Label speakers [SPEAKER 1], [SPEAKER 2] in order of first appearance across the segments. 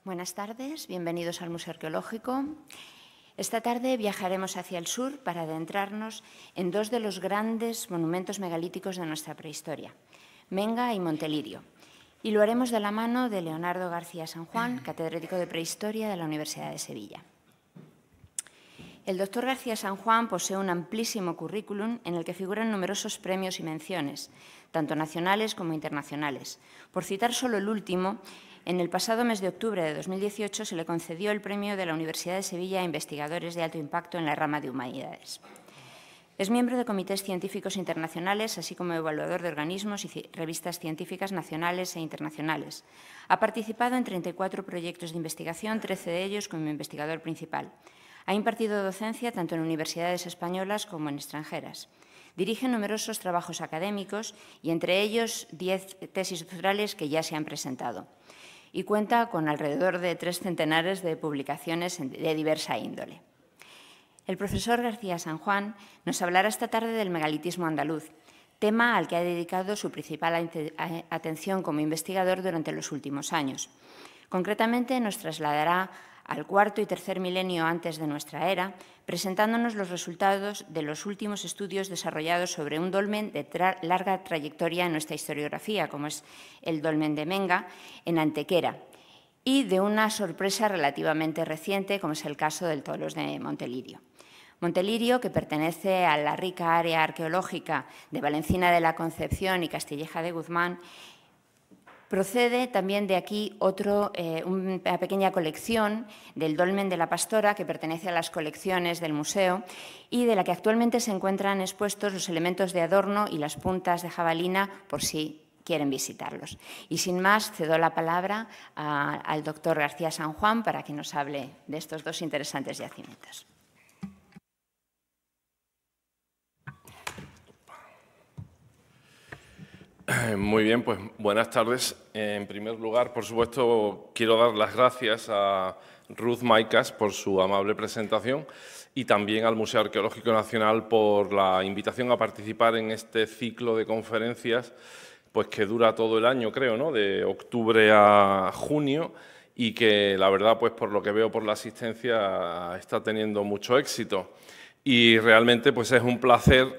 [SPEAKER 1] Buenas tardes, bienvenidos al Museo Arqueológico. Esta tarde viajaremos hacia el sur para adentrarnos en dos de los grandes monumentos megalíticos de nuestra prehistoria, Menga y Montelirio. Y lo haremos de la mano de Leonardo García San Juan, catedrático de Prehistoria de la Universidad de Sevilla. El doctor García San Juan posee un amplísimo currículum en el que figuran numerosos premios y menciones, tanto nacionales como internacionales. Por citar solo el último, en el pasado mes de octubre de 2018 se le concedió el premio de la Universidad de Sevilla a investigadores de alto impacto en la rama de humanidades. Es miembro de comités científicos internacionales, así como evaluador de organismos y revistas científicas nacionales e internacionales. Ha participado en 34 proyectos de investigación, 13 de ellos como investigador principal. Ha impartido docencia tanto en universidades españolas como en extranjeras. Dirige numerosos trabajos académicos y entre ellos 10 tesis doctorales que ya se han presentado. Y cuenta con alrededor de 3 centenares de publicaciones de diversa índole. El profesor García San Juan nos hablará esta tarde del megalitismo andaluz, tema al que ha dedicado su principal atención como investigador durante los últimos años. Concretamente, nos trasladará al cuarto y tercer milenio antes de nuestra era, presentándonos los resultados de los últimos estudios desarrollados sobre un dolmen de larga trayectoria en nuestra historiografía, como es el dolmen de Menga, en Antequera, y de una sorpresa relativamente reciente, como es el caso del Tolos de Montelirio. Montelirio, que pertenece a la rica área arqueológica de Valencina de la Concepción y Castilleja de Guzmán, procede también de aquí una pequeña colección del dolmen de la Pastora, que pertenece a las colecciones del museo y de la que actualmente se encuentran expuestos los elementos de adorno y las puntas de jabalina, por si quieren visitarlos. Y sin más, cedo la palabra al doctor García San Juan para que nos hable de estos dos interesantes yacimientos.
[SPEAKER 2] Muy bien, pues buenas tardes. En primer lugar, por supuesto, quiero dar las gracias a Ruth Maicas por su amable presentación y también al Museo Arqueológico Nacional por la invitación a participar en este ciclo de conferencias pues que dura todo el año, creo, ¿no? De octubre a junio y que, la verdad, pues por lo que veo por la asistencia, está teniendo mucho éxito. Y realmente pues es un placer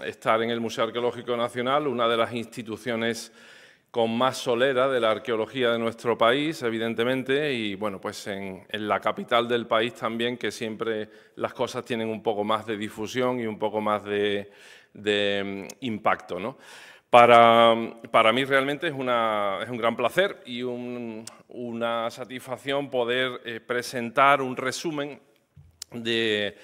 [SPEAKER 2] estar en el Museo Arqueológico Nacional, una de las instituciones con más solera de la arqueología de nuestro país, evidentemente, y bueno, pues en la capital del país también, que siempre las cosas tienen un poco más de difusión y un poco más de impacto, ¿no? Para mí realmente es un gran placer y una satisfacción poder presentar un resumen de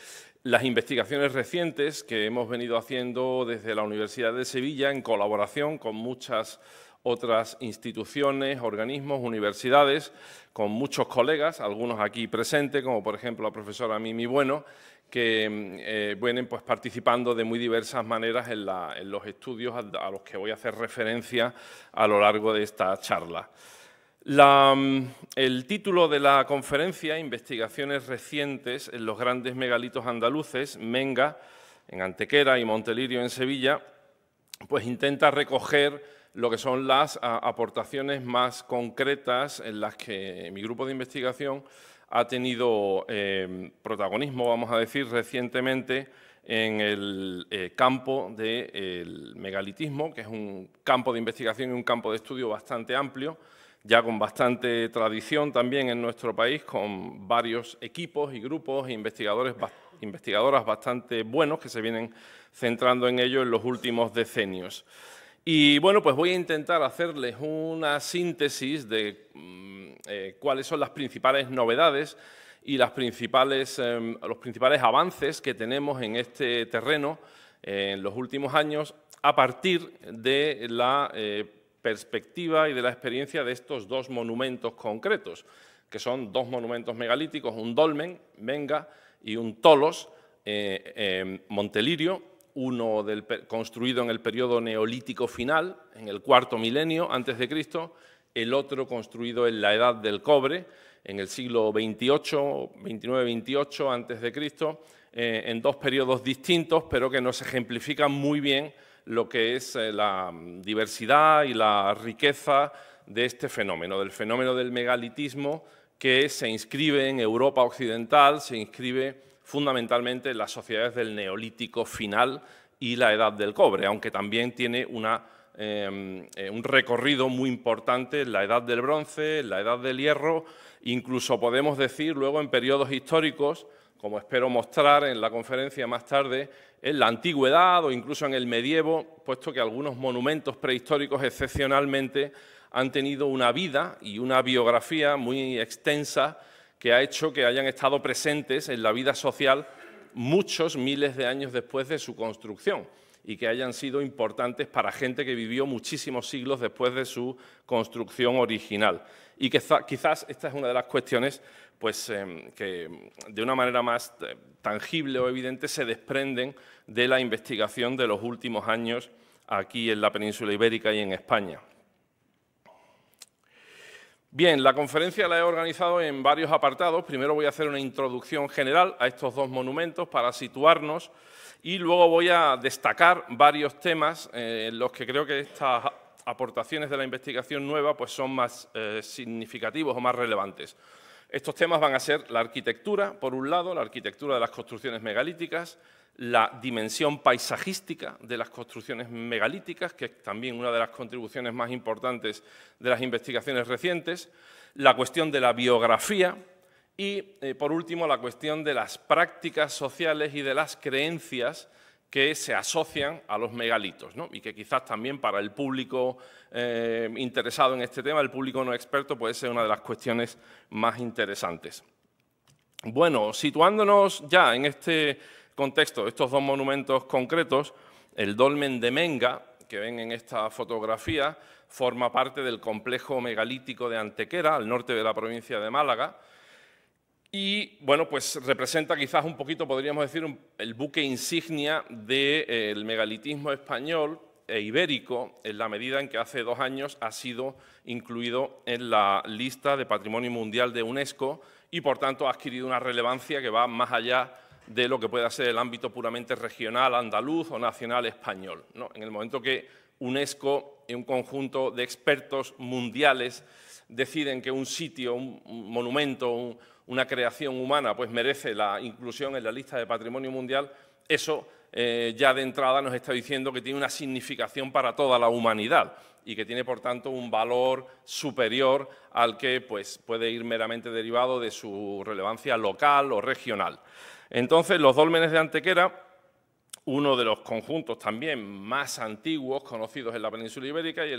[SPEAKER 2] las investigaciones recientes que hemos venido haciendo desde la Universidad de Sevilla en colaboración con muchas otras instituciones, organismos, universidades, con muchos colegas, algunos aquí presentes, como por ejemplo la profesora Mimi Bueno, que vienen pues, participando de muy diversas maneras en los estudios a los que voy a hacer referencia a lo largo de esta charla. El título de la conferencia, Investigaciones recientes en los grandes megalitos andaluces, Menga, en Antequera y Montelirio, en Sevilla, pues intenta recoger lo que son las aportaciones más concretas en las que mi grupo de investigación ha tenido protagonismo, vamos a decir, recientemente en el campo del megalitismo, que es un campo de investigación y un campo de estudio bastante amplio, ya con bastante tradición también en nuestro país, con varios equipos y grupos e investigadoras bastante buenos que se vienen centrando en ello en los últimos decenios. Y bueno, pues voy a intentar hacerles una síntesis de cuáles son las principales novedades y los principales avances que tenemos en este terreno en los últimos años a partir de la perspectiva y de la experiencia de estos dos monumentos concretos, que son dos monumentos megalíticos, un dolmen, Menga, y un tolos, Montelirio, uno construido en el periodo neolítico final, en el cuarto milenio antes de Cristo, el otro construido en la Edad del Cobre, en el siglo XXVIII, XXIX antes de Cristo, en dos periodos distintos, pero que nos ejemplifican muy bien lo que es la diversidad y la riqueza de este fenómeno, del fenómeno del megalitismo, que se inscribe en Europa occidental, se inscribe fundamentalmente en las sociedades del Neolítico final y la Edad del Cobre, aunque también tiene un recorrido muy importante en la Edad del Bronce, en la Edad del Hierro, incluso podemos decir luego en periodos históricos, como espero mostrar en la conferencia más tarde, en la Antigüedad o incluso en el Medievo, puesto que algunos monumentos prehistóricos excepcionalmente han tenido una vida y una biografía muy extensa que ha hecho que hayan estado presentes en la vida social muchos miles de años después de su construcción y que hayan sido importantes para gente que vivió muchísimos siglos después de su construcción original. Y quizás esta es una de las cuestiones pues, que de una manera más tangible o evidente se desprenden de la investigación de los últimos años aquí en la península ibérica y en España. Bien, la conferencia la he organizado en varios apartados. Primero voy a hacer una introducción general a estos dos monumentos para situarnos y luego voy a destacar varios temas en los que creo que estas aportaciones de la investigación nueva pues, son más significativos o más relevantes. Estos temas van a ser la arquitectura, por un lado, la arquitectura de las construcciones megalíticas, la dimensión paisajística de las construcciones megalíticas, que es también una de las contribuciones más importantes de las investigaciones recientes, la cuestión de la biografía y, por último, la cuestión de las prácticas sociales y de las creencias que se asocian a los megalitos, ¿no? Y que quizás también para el público interesado en este tema, el público no experto, puede ser una de las cuestiones más interesantes. Bueno, situándonos ya en este contexto, estos dos monumentos concretos, el dolmen de Menga, que ven en esta fotografía, forma parte del complejo megalítico de Antequera, al norte de la provincia de Málaga, y bueno, pues representa quizás un poquito, podríamos decir, el buque insignia del megalitismo español e ibérico, en la medida en que hace 2 años ha sido incluido en la lista de Patrimonio Mundial de UNESCO y, por tanto, ha adquirido una relevancia que va más allá de lo que pueda ser el ámbito puramente regional, andaluz o nacional español, ¿no? En el momento que UNESCO y un conjunto de expertos mundiales deciden que un sitio, un monumento, una creación humana pues merece la inclusión en la lista de Patrimonio Mundial, eso ya de entrada nos está diciendo que tiene una significación para toda la humanidad y que tiene, por tanto, un valor superior al que pues, puede ir meramente derivado de su relevancia local o regional. Entonces, los dólmenes de Antequera, uno de los conjuntos también más antiguos conocidos en la península ibérica y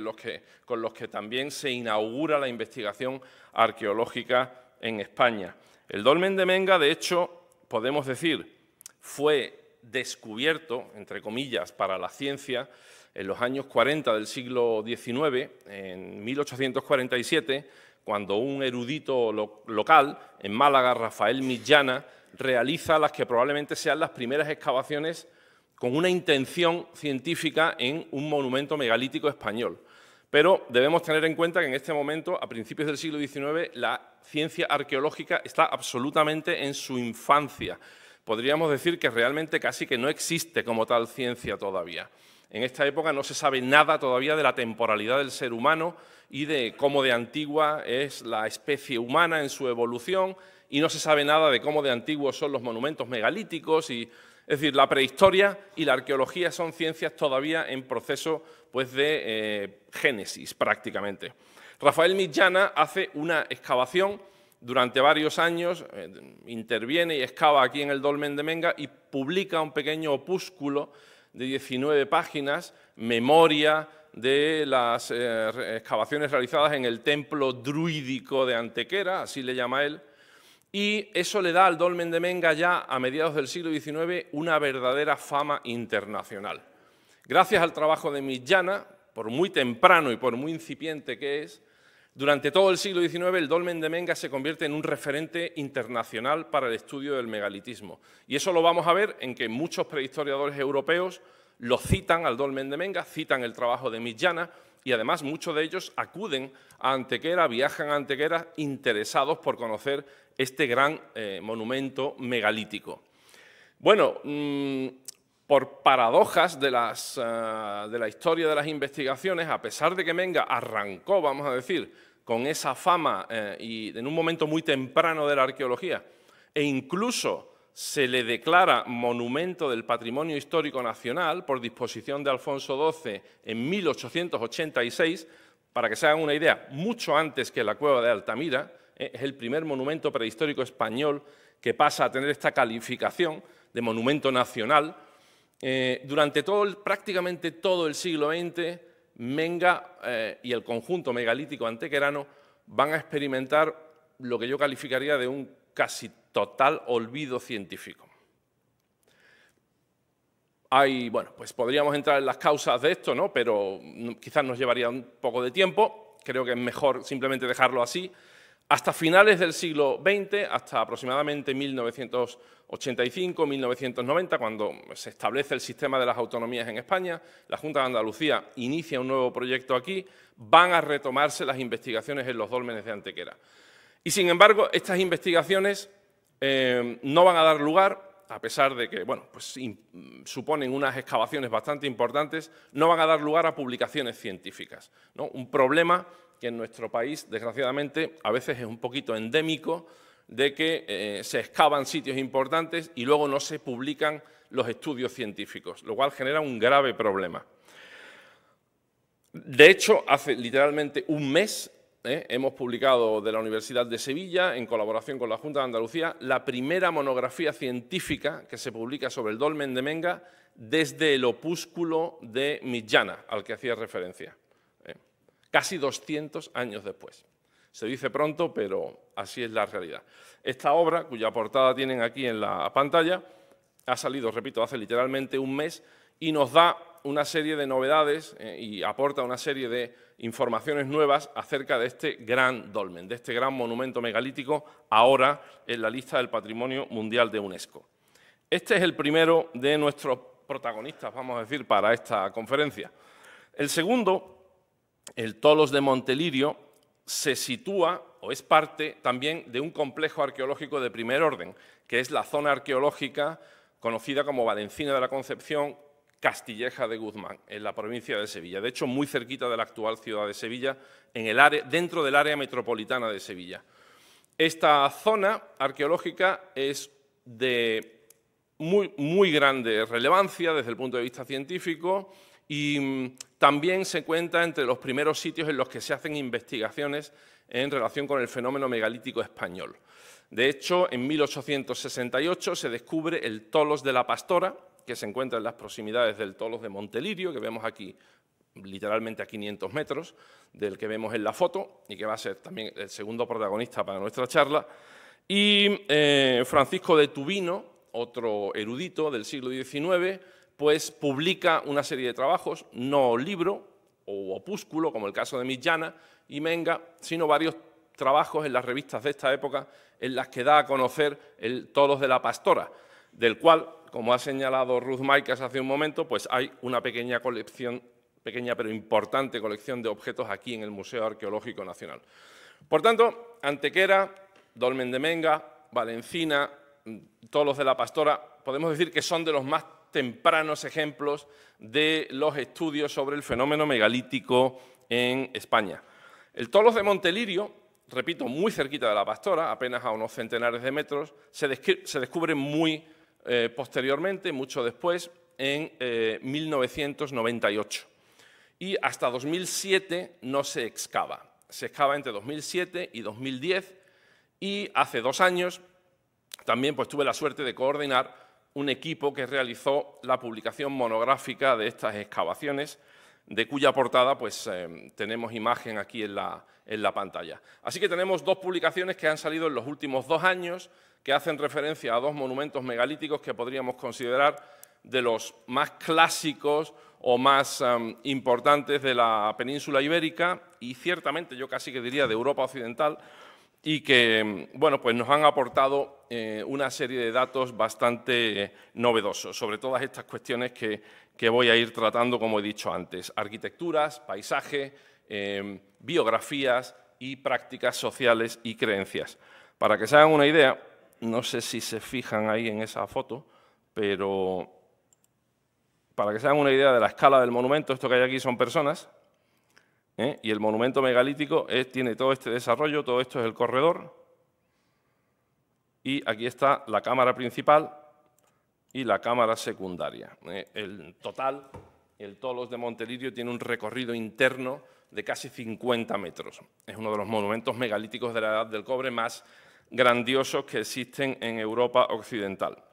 [SPEAKER 2] con los que también se inaugura la investigación arqueológica en España. El dolmen de Menga, de hecho, podemos decir, fue descubierto, entre comillas, para la ciencia en los años 40 del siglo XIX, en 1847, cuando un erudito local en Málaga, Rafael Millana, realiza las que probablemente sean las primeras excavaciones con una intención científica en un monumento megalítico español. Pero debemos tener en cuenta que en este momento, a principios del siglo XIX, la ciencia arqueológica está absolutamente en su infancia. Podríamos decir que realmente casi que no existe como tal ciencia todavía. En esta época no se sabe nada todavía de la temporalidad del ser humano y de cómo de antigua es la especie humana en su evolución, y no se sabe nada de cómo de antiguos son los monumentos megalíticos. Es decir, la prehistoria y la arqueología son ciencias todavía en proceso pues, de génesis prácticamente. Rafael Millana hace una excavación durante varios años, interviene y excava aquí en el dolmen de Menga y publica un pequeño opúsculo de 19 páginas, memoria de las excavaciones realizadas en el templo druídico de Antequera, así le llama él, y eso le da al dolmen de Menga ya a mediados del siglo XIX una verdadera fama internacional. Gracias al trabajo de Millana, por muy temprano y por muy incipiente que es, durante todo el siglo XIX el dolmen de Menga se convierte en un referente internacional para el estudio del megalitismo. Y eso lo vamos a ver en que muchos prehistoriadores europeos lo citan al dolmen de Menga, citan el trabajo de Millana, y además muchos de ellos acuden a Antequera, viajan a Antequera interesados por conocer este gran monumento megalítico. Bueno, Por paradojas de la historia de las investigaciones, a pesar de que Menga arrancó, vamos a decir, con esa fama y en un momento muy temprano de la arqueología, e incluso se le declara Monumento del Patrimonio Histórico Nacional por disposición de Alfonso XII en 1886, para que se hagan una idea, mucho antes que la cueva de Altamira, es el primer monumento prehistórico español que pasa a tener esta calificación de monumento nacional. Durante prácticamente todo el siglo XX, Menga y el conjunto megalítico antequerano van a experimentar lo que yo calificaría de un casi total olvido científico. Bueno, pues podríamos entrar en las causas de esto, ¿no? Pero quizás nos llevaría un poco de tiempo. Creo que es mejor simplemente dejarlo así. Hasta finales del siglo XX, hasta aproximadamente 1985-1990, cuando se establece el sistema de las autonomías en España, la Junta de Andalucía inicia un nuevo proyecto aquí, van a retomarse las investigaciones en los dólmenes de Antequera. Y, sin embargo, estas investigaciones no van a dar lugar, a pesar de que bueno, pues, suponen unas excavaciones bastante importantes, no van a dar lugar a publicaciones científicas, ¿no? Un problema que en nuestro país, desgraciadamente, a veces es un poquito endémico, de que se excavan sitios importantes y luego no se publican los estudios científicos, lo cual genera un grave problema. De hecho, hace literalmente un mes hemos publicado de la Universidad de Sevilla, en colaboración con la Junta de Andalucía, la primera monografía científica que se publica sobre el dolmen de Menga desde el opúsculo de Mitjana, al que hacía referencia. Casi 200 años después. Se dice pronto, pero así es la realidad. Esta obra, cuya portada tienen aquí en la pantalla, ha salido, repito, hace literalmente un mes y nos da una serie de novedades y aporta una serie de informaciones nuevas acerca de este gran dolmen, de este gran monumento megalítico, ahora en la lista del Patrimonio Mundial de UNESCO. Este es el primero de nuestros protagonistas, vamos a decir, para esta conferencia. El segundo, el Tolos de Montelirio, se sitúa o es parte también de un complejo arqueológico de primer orden, que es la zona arqueológica conocida como Valencina de la Concepción, Castilleja de Guzmán, en la provincia de Sevilla. De hecho, muy cerquita de la actual ciudad de Sevilla, dentro del área metropolitana de Sevilla. Esta zona arqueológica es de muy grande relevancia desde el punto de vista científico y también se cuenta entre los primeros sitios en los que se hacen investigaciones en relación con el fenómeno megalítico español. De hecho, en 1868 se descubre el Tolos de la Pastora, que se encuentra en las proximidades del Tolos de Montelirio, que vemos aquí literalmente a 500 metros, del que vemos en la foto y que va a ser también el segundo protagonista para nuestra charla. Y Francisco de Tubino, otro erudito del siglo XIX, pues publica una serie de trabajos, no libro o opúsculo, como el caso de Mitjana y Menga, sino varios trabajos en las revistas de esta época en las que da a conocer el Tolos de la Pastora, del cual, como ha señalado Ruth Maicas hace un momento, pues hay una pequeña colección, pequeña pero importante colección de objetos aquí en el Museo Arqueológico Nacional. Por tanto, Antequera, Dolmen de Menga, Valencina, Tolos de la Pastora, podemos decir que son de los más tempranos ejemplos de los estudios sobre el fenómeno megalítico en España. El Tolos de Montelirio, repito, muy cerquita de la Pastora, apenas a unos centenares de metros, se descubre muy posteriormente, mucho después, en 1998. Y hasta 2007 no se excava. Se excava entre 2007 y 2010 y hace 2 años también pues, tuve la suerte de coordinar un equipo que realizó la publicación monográfica de estas excavaciones, de cuya portada pues, tenemos imagen aquí en la pantalla. Así que tenemos 2 publicaciones que han salido en los últimos 2 años, que hacen referencia a 2 monumentos megalíticos que podríamos considerar de los más clásicos o más importantes de la península ibérica y ciertamente yo casi que diría de Europa Occidental, y que bueno, pues nos han aportado una serie de datos bastante novedosos sobre todas estas cuestiones que voy a ir tratando, como he dicho antes, arquitecturas, paisaje, biografías y prácticas sociales y creencias. Para que se hagan una idea, no sé si se fijan ahí en esa foto, pero para que se hagan una idea de la escala del monumento, esto que hay aquí son personas, y el monumento megalítico tiene todo este desarrollo, todo esto es el corredor, y aquí está la cámara principal y la cámara secundaria. El total, el Tolos de Montelirio, tiene un recorrido interno de casi 50 metros. Es uno de los monumentos megalíticos de la Edad del Cobre más grandiosos que existen en Europa occidental.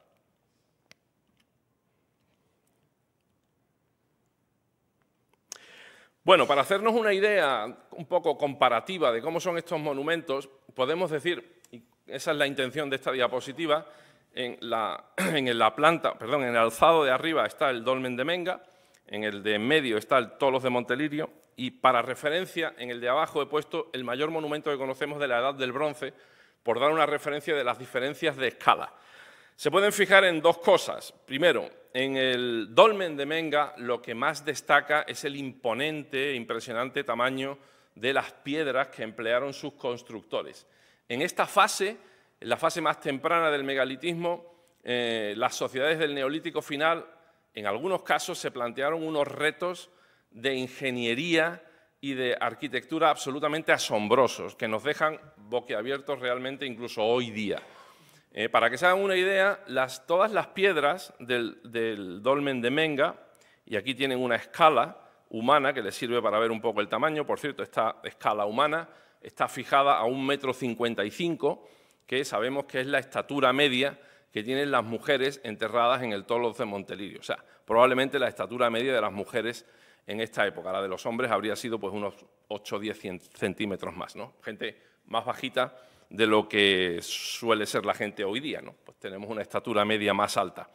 [SPEAKER 2] Bueno, para hacernos una idea un poco comparativa de cómo son estos monumentos, podemos decir, y esa es la intención de esta diapositiva, en el alzado de arriba está el dolmen de Menga, en el de en medio está el Tolos de Montelirio, y para referencia, en el de abajo he puesto el mayor monumento que conocemos de la Edad del Bronce, por dar una referencia de las diferencias de escala. Se pueden fijar en dos cosas. Primero, en el dolmen de Menga lo que más destaca es el imponente e impresionante tamaño de las piedras que emplearon sus constructores. En esta fase, en la fase más temprana del megalitismo, las sociedades del Neolítico final, en algunos casos, se plantearon unos retos de ingeniería y de arquitectura absolutamente asombrosos, que nos dejan boquiabiertos realmente incluso hoy día. Para que se hagan una idea, todas las piedras del dolmen de Menga, y aquí tienen una escala humana que les sirve para ver un poco el tamaño, por cierto, esta escala humana está fijada a 1,55 m, que sabemos que es la estatura media que tienen las mujeres enterradas en el Tolos de Montelirio. O sea, probablemente la estatura media de las mujeres en esta época. La de los hombres habría sido pues, unos 8 o 10 centímetros más, ¿no? Gente más bajita de lo que suele ser la gente hoy día, ¿no? Pues tenemos una estatura media más alta.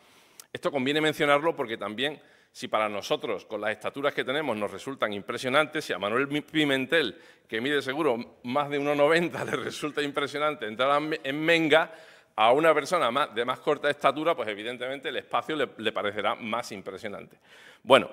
[SPEAKER 2] Esto conviene mencionarlo porque también, si para nosotros, con las estaturas que tenemos, nos resultan impresionantes, si a Manuel Pimentel, que mide seguro más de 1,90, le resulta impresionante entrar en Menga, a una persona de más corta estatura, pues evidentemente el espacio le parecerá más impresionante. Bueno,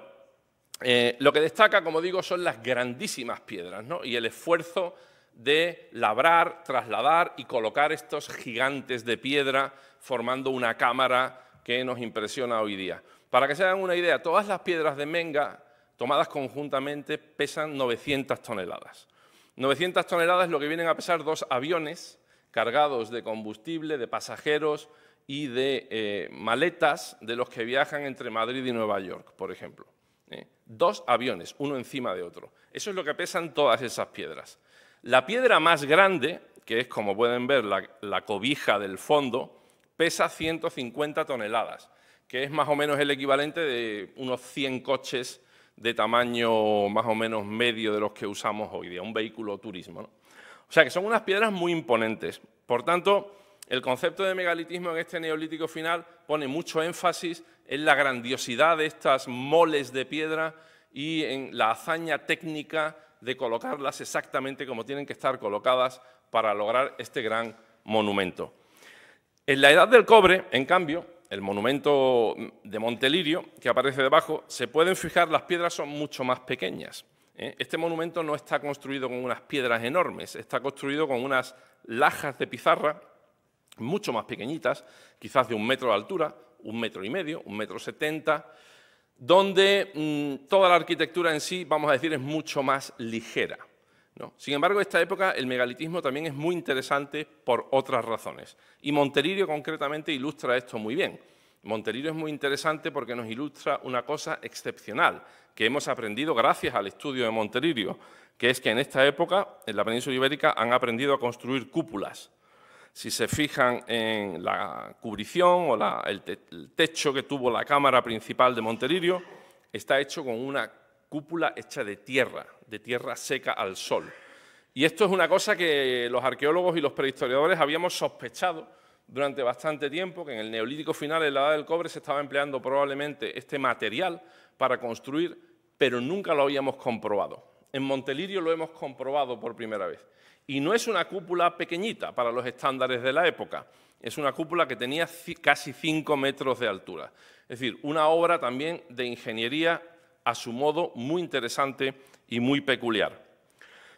[SPEAKER 2] lo que destaca, como digo, son las grandísimas piedras, ¿no? Y el esfuerzo de labrar, trasladar y colocar estos gigantes de piedra formando una cámara que nos impresiona hoy día. Para que se hagan una idea, todas las piedras de Menga, tomadas conjuntamente, pesan 900 toneladas. 900 toneladas es lo que vienen a pesar 2 aviones cargados de combustible, de pasajeros y de maletas de los que viajan entre Madrid y Nueva York, por ejemplo. 2 aviones, uno encima de otro. Eso es lo que pesan todas esas piedras. La piedra más grande, que es, como pueden ver, la cobija del fondo, pesa 150 toneladas, que es más o menos el equivalente de unos 100 coches de tamaño más o menos medio de los que usamos hoy día, un vehículo turismo, ¿no? O sea que son unas piedras muy imponentes. Por tanto, el concepto de megalitismo en este neolítico final pone mucho énfasis en la grandiosidad de estas moles de piedra y en la hazaña técnica de colocarlas exactamente como tienen que estar colocadas para lograr este gran monumento. En la Edad del Cobre, en cambio, el monumento de Montelirio, que aparece debajo, se pueden fijar, las piedras son mucho más pequeñas. Este monumento no está construido con unas piedras enormes, está construido con unas lajas de pizarra mucho más pequeñitas, quizás de 1 metro de altura, 1,5 metros, 1,70 m, donde toda la arquitectura en sí, vamos a decir, es mucho más ligera, ¿no? Sin embargo, en esta época el megalitismo también es muy interesante por otras razones. Y Montelirio concretamente ilustra esto muy bien. Montelirio es muy interesante porque nos ilustra una cosa excepcional que hemos aprendido gracias al estudio de Montelirio, que es que en esta época, en la península ibérica, han aprendido a construir cúpulas. Si se fijan en la cubrición o el techo que tuvo la cámara principal de Montelirio, está hecho con una cúpula hecha de tierra seca al sol. Y esto es una cosa que los arqueólogos y los prehistoriadores habíamos sospechado durante bastante tiempo, que en el Neolítico final, en la Edad del Cobre, se estaba empleando probablemente este material para construir, pero nunca lo habíamos comprobado. En Montelirio lo hemos comprobado por primera vez. Y no es una cúpula pequeñita para los estándares de la época, es una cúpula que tenía casi 5 metros de altura. Es decir, una obra también de ingeniería a su modo muy interesante y muy peculiar.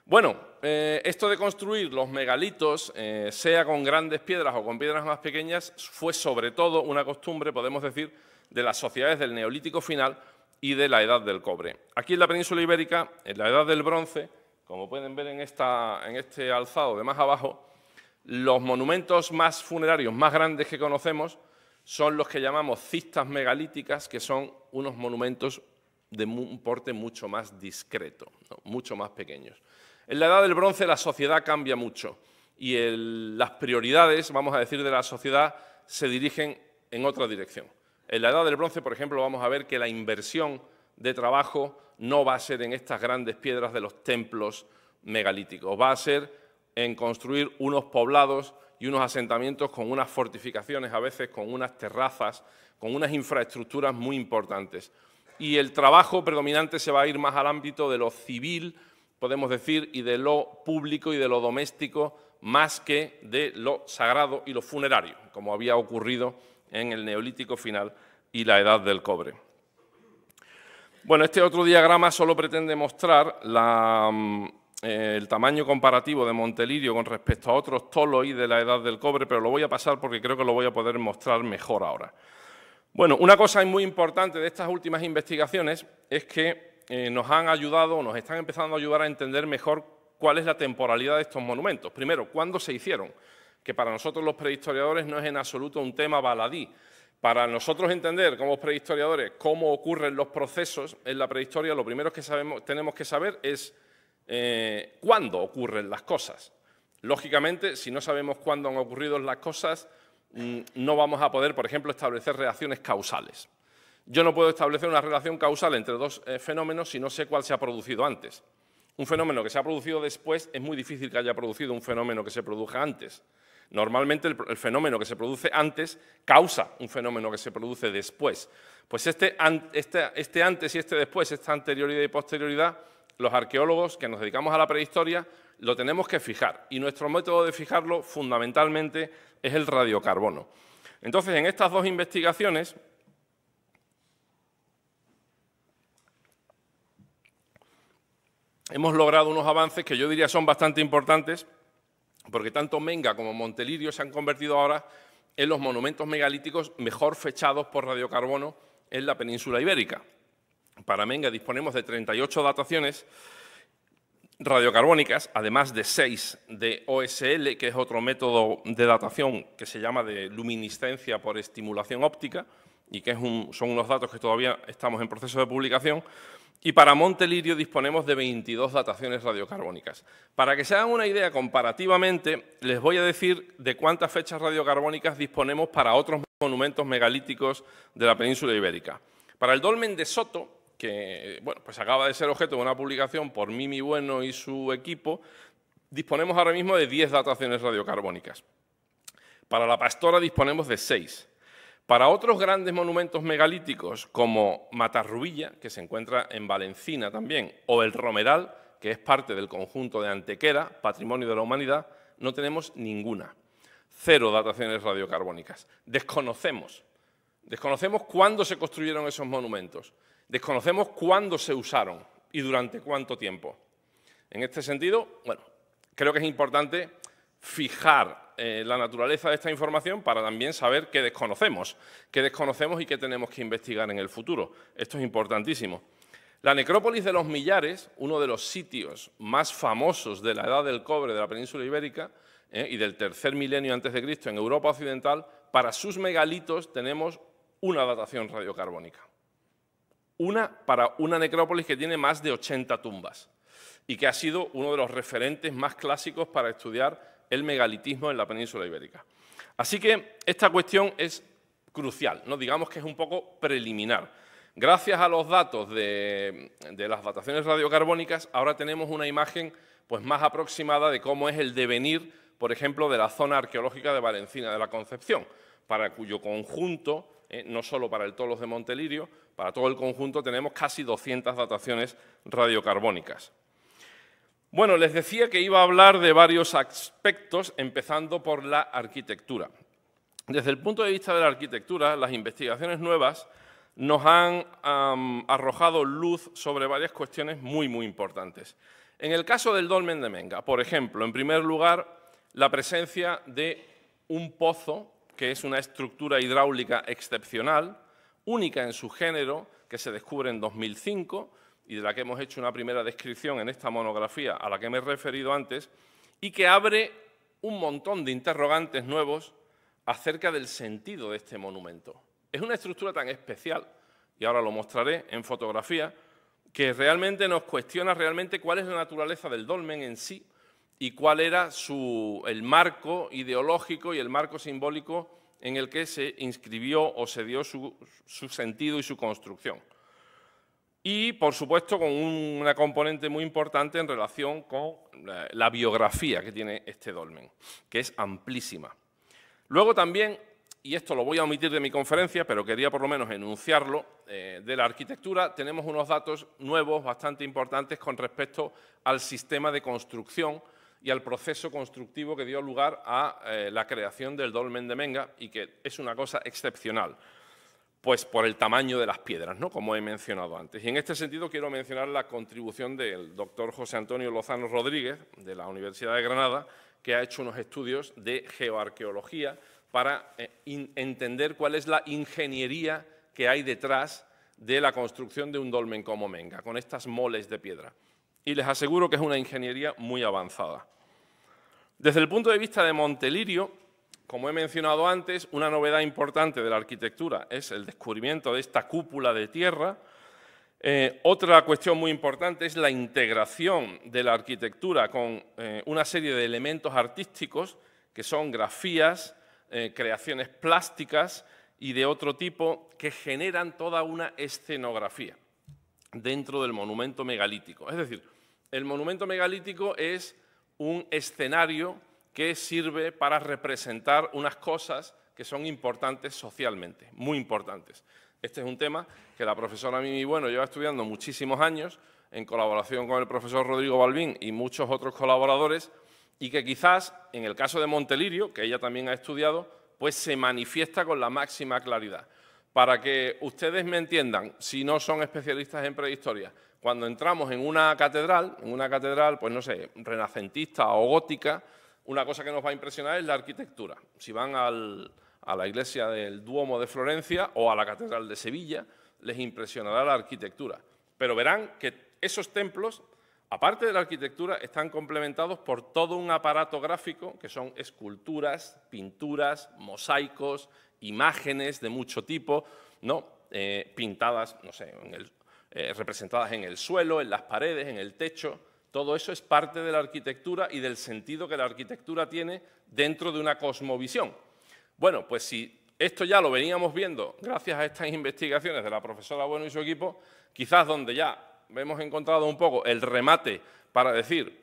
[SPEAKER 2] Bueno, esto de construir los megalitos, sea con grandes piedras o con piedras más pequeñas, fue sobre todo una costumbre, podemos decir, de las sociedades del Neolítico final y de la Edad del Cobre. Aquí en la península ibérica, en la Edad del Bronce, como pueden ver en este alzado de más abajo, los monumentos más funerarios más grandes que conocemos son los que llamamos cistas megalíticas, que son unos monumentos de un porte mucho más discreto, ¿no? Mucho más pequeños. En la Edad del Bronce la sociedad cambia mucho y las prioridades, vamos a decir, de la sociedad se dirigen en otra dirección. En la Edad del Bronce, por ejemplo, vamos a ver que la inversión de trabajo no va a ser en estas grandes piedras de los templos megalíticos, va a ser en construir unos poblados y unos asentamientos con unas fortificaciones, a veces con unas terrazas, con unas infraestructuras muy importantes. Y el trabajo predominante se va a ir más al ámbito de lo civil, podemos decir, y de lo público y de lo doméstico, más que de lo sagrado y lo funerario, como había ocurrido en el Neolítico final y la Edad del Cobre. Bueno, este otro diagrama solo pretende mostrar el tamaño comparativo de Montelirio con respecto a otros toloi de la Edad del Cobre, pero lo voy a pasar porque creo que lo voy a poder mostrar mejor ahora. Bueno, una cosa muy importante de estas últimas investigaciones es que nos han ayudado, o nos están empezando a ayudar a entender mejor cuál es la temporalidad de estos monumentos. Primero, ¿cuándo se hicieron? Que para nosotros los prehistoriadores no es en absoluto un tema baladí. Para nosotros entender como prehistoriadores cómo ocurren los procesos en la prehistoria, lo primero que tenemos que saber es cuándo ocurren las cosas. Lógicamente, si no sabemos cuándo han ocurrido las cosas, no vamos a poder, por ejemplo, establecer reacciones causales. Yo no puedo establecer una relación causal entre dos fenómenos si no sé cuál se ha producido antes. Un fenómeno que se ha producido después es muy difícil que haya producido un fenómeno que se produzca antes. Normalmente el fenómeno que se produce antes causa un fenómeno que se produce después. Pues este antes y este después, esta anterioridad y posterioridad, los arqueólogos que nos dedicamos a la prehistoria lo tenemos que fijar, y nuestro método de fijarlo fundamentalmente es el radiocarbono. Entonces, en estas dos investigaciones hemos logrado unos avances que yo diría son bastante importantes, porque tanto Menga como Montelirio se han convertido ahora en los monumentos megalíticos mejor fechados por radiocarbono en la península ibérica. Para Menga disponemos de 38 dataciones radiocarbónicas, además de 6 de OSL, que es otro método de datación que se llama de luminiscencia por estimulación óptica, y que son unos datos que todavía estamos en proceso de publicación. Y para Montelirio disponemos de 22 dataciones radiocarbónicas. Para que se hagan una idea comparativamente, les voy a decir de cuántas fechas radiocarbónicas disponemos para otros monumentos megalíticos de la península ibérica. Para el dolmen de Soto, que bueno, pues acaba de ser objeto de una publicación por Mimi Bueno y su equipo, disponemos ahora mismo de 10 dataciones radiocarbónicas. Para la Pastora disponemos de 6. Para otros grandes monumentos megalíticos, como Matarrubilla, que se encuentra en Valencina también, o el Romeral, que es parte del conjunto de Antequera, Patrimonio de la Humanidad, no tenemos ninguna. 0 dataciones radiocarbónicas. Desconocemos cuándo se construyeron esos monumentos. Desconocemos cuándo se usaron y durante cuánto tiempo. En este sentido, bueno, creo que es importante fijar la naturaleza de esta información para también saber qué desconocemos y qué tenemos que investigar en el futuro. Esto es importantísimo. La necrópolis de los Millares, uno de los sitios más famosos de la Edad del Cobre de la península ibérica y del tercer milenio antes de Cristo en Europa occidental, para sus megalitos tenemos una datación radiocarbónica. Para una necrópolis que tiene más de 80 tumbas y que ha sido uno de los referentes más clásicos para estudiar el megalitismo en la península ibérica. Así que esta cuestión es crucial, ¿no? Digamos que es un poco preliminar. Gracias a los datos de las dataciones radiocarbónicas, ahora tenemos una imagen pues, más aproximada de cómo es el devenir, por ejemplo, de la zona arqueológica de Valencina de la Concepción, para cuyo conjunto, no solo para el Tolos de Montelirio, para todo el conjunto tenemos casi 200 dataciones radiocarbónicas. Bueno, les decía que iba a hablar de varios aspectos, empezando por la arquitectura. Desde el punto de vista de la arquitectura, las investigaciones nuevas nos han arrojado luz sobre varias cuestiones muy importantes. En el caso del dolmen de Menga, por ejemplo, en primer lugar, la presencia de un pozo, que es una estructura hidráulica excepcional, única en su género, que se descubre en 2005 y de la que hemos hecho una primera descripción en esta monografía a la que me he referido antes, y que abre un montón de interrogantes nuevos acerca del sentido de este monumento. Es una estructura tan especial, y ahora lo mostraré en fotografía, que realmente nos cuestiona cuál es la naturaleza del dolmen en sí y cuál era el marco ideológico y el marco simbólico en el que se inscribió o se dio su sentido y su construcción. Y, por supuesto, con una componente muy importante en relación con la biografía que tiene este dolmen, que es amplísima. Luego también, y esto lo voy a omitir de mi conferencia, pero quería por lo menos enunciarlo, de la arquitectura tenemos unos datos nuevos bastante importantes con respecto al sistema de construcción y al proceso constructivo que dio lugar a la creación del dolmen de Menga, y que es una cosa excepcional, pues por el tamaño de las piedras, ¿no?, como he mencionado antes. Y en este sentido quiero mencionar la contribución del doctor José Antonio Lozano Rodríguez, de la Universidad de Granada, que ha hecho unos estudios de geoarqueología para entender cuál es la ingeniería que hay detrás de la construcción de un dolmen como Menga, con estas moles de piedra. Y les aseguro que es una ingeniería muy avanzada. Desde el punto de vista de Montelirio, como he mencionado antes, una novedad importante de la arquitectura es el descubrimiento de esta cúpula de tierra. Otra cuestión muy importante es la integración de la arquitectura con una serie de elementos artísticos que son grafías, creaciones plásticas y de otro tipo que generan toda una escenografía dentro del monumento megalítico. Es decir, el monumento megalítico es un escenario que sirve para representar unas cosas que son importantes socialmente, muy importantes. Este es un tema que la profesora Mimi Bueno lleva estudiando muchísimos años, en colaboración con el profesor Rodrigo Balbín y muchos otros colaboradores, y que quizás, en el caso de Montelirio, que ella también ha estudiado, pues se manifiesta con la máxima claridad. Para que ustedes me entiendan, si no son especialistas en prehistoria, cuando entramos en una catedral, pues no sé, renacentista o gótica, una cosa que nos va a impresionar es la arquitectura. Si van a la iglesia del Duomo de Florencia o a la catedral de Sevilla, les impresionará la arquitectura. Pero verán que esos templos, aparte de la arquitectura, están complementados por todo un aparato gráfico, que son esculturas, pinturas, mosaicos, imágenes de mucho tipo, ¿no?, pintadas, no sé, representadas en el suelo, en las paredes, en el techo. Todo eso es parte de la arquitectura y del sentido que la arquitectura tiene dentro de una cosmovisión. Bueno, pues si esto ya lo veníamos viendo gracias a estas investigaciones de la profesora Bueno y su equipo, quizás donde ya hemos encontrado un poco el remate para decir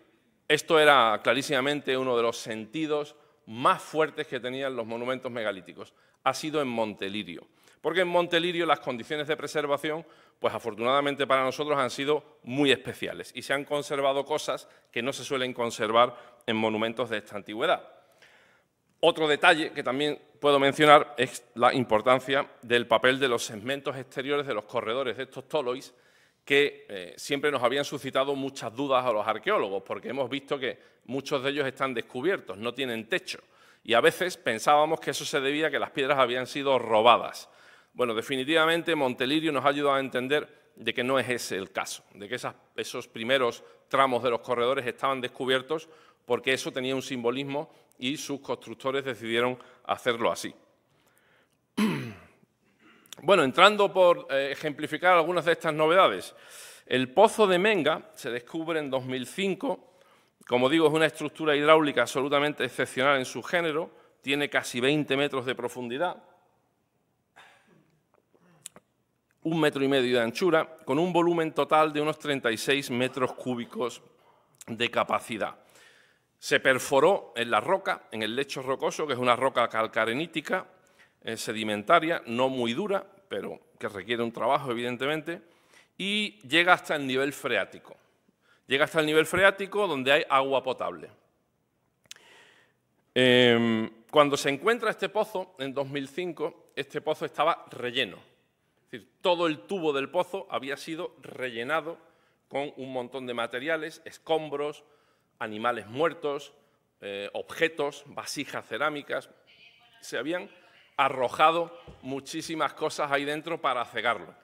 [SPEAKER 2] esto era clarísimamente uno de los sentidos más fuertes que tenían los monumentos megalíticos, ha sido en Montelirio. Porque en Montelirio las condiciones de preservación, pues afortunadamente para nosotros, han sido muy especiales y se han conservado cosas que no se suelen conservar en monumentos de esta antigüedad. Otro detalle que también puedo mencionar es la importancia del papel de los segmentos exteriores de los corredores de estos tolois, que siempre nos habían suscitado muchas dudas a los arqueólogos, porque hemos visto que muchos de ellos están descubiertos, no tienen techo, y a veces pensábamos que eso se debía a que las piedras habían sido robadas. Bueno, definitivamente Montelirio nos ha ayudado a entender de que no es ese el caso, de que esos primeros tramos de los corredores estaban descubiertos porque eso tenía un simbolismo y sus constructores decidieron hacerlo así. Bueno, entrando por ejemplificar algunas de estas novedades, el Pozo de Menga se descubre en 2005, como digo, es una estructura hidráulica absolutamente excepcional en su género, tiene casi 20 metros de profundidad, 1,5 metros de anchura, con un volumen total de unos 36 metros cúbicos de capacidad. Se perforó en la roca, en el lecho rocoso, que es una roca calcarenítica, sedimentaria, no muy dura, pero que requiere un trabajo, evidentemente, y llega hasta el nivel freático. Llega hasta el nivel freático donde hay agua potable. Cuando se encuentra este pozo, en 2005, este pozo estaba relleno. Es decir, todo el tubo del pozo había sido rellenado con un montón de materiales, escombros, animales muertos, objetos, vasijas cerámicas. Se habían arrojado muchísimas cosas ahí dentro para cegarlo.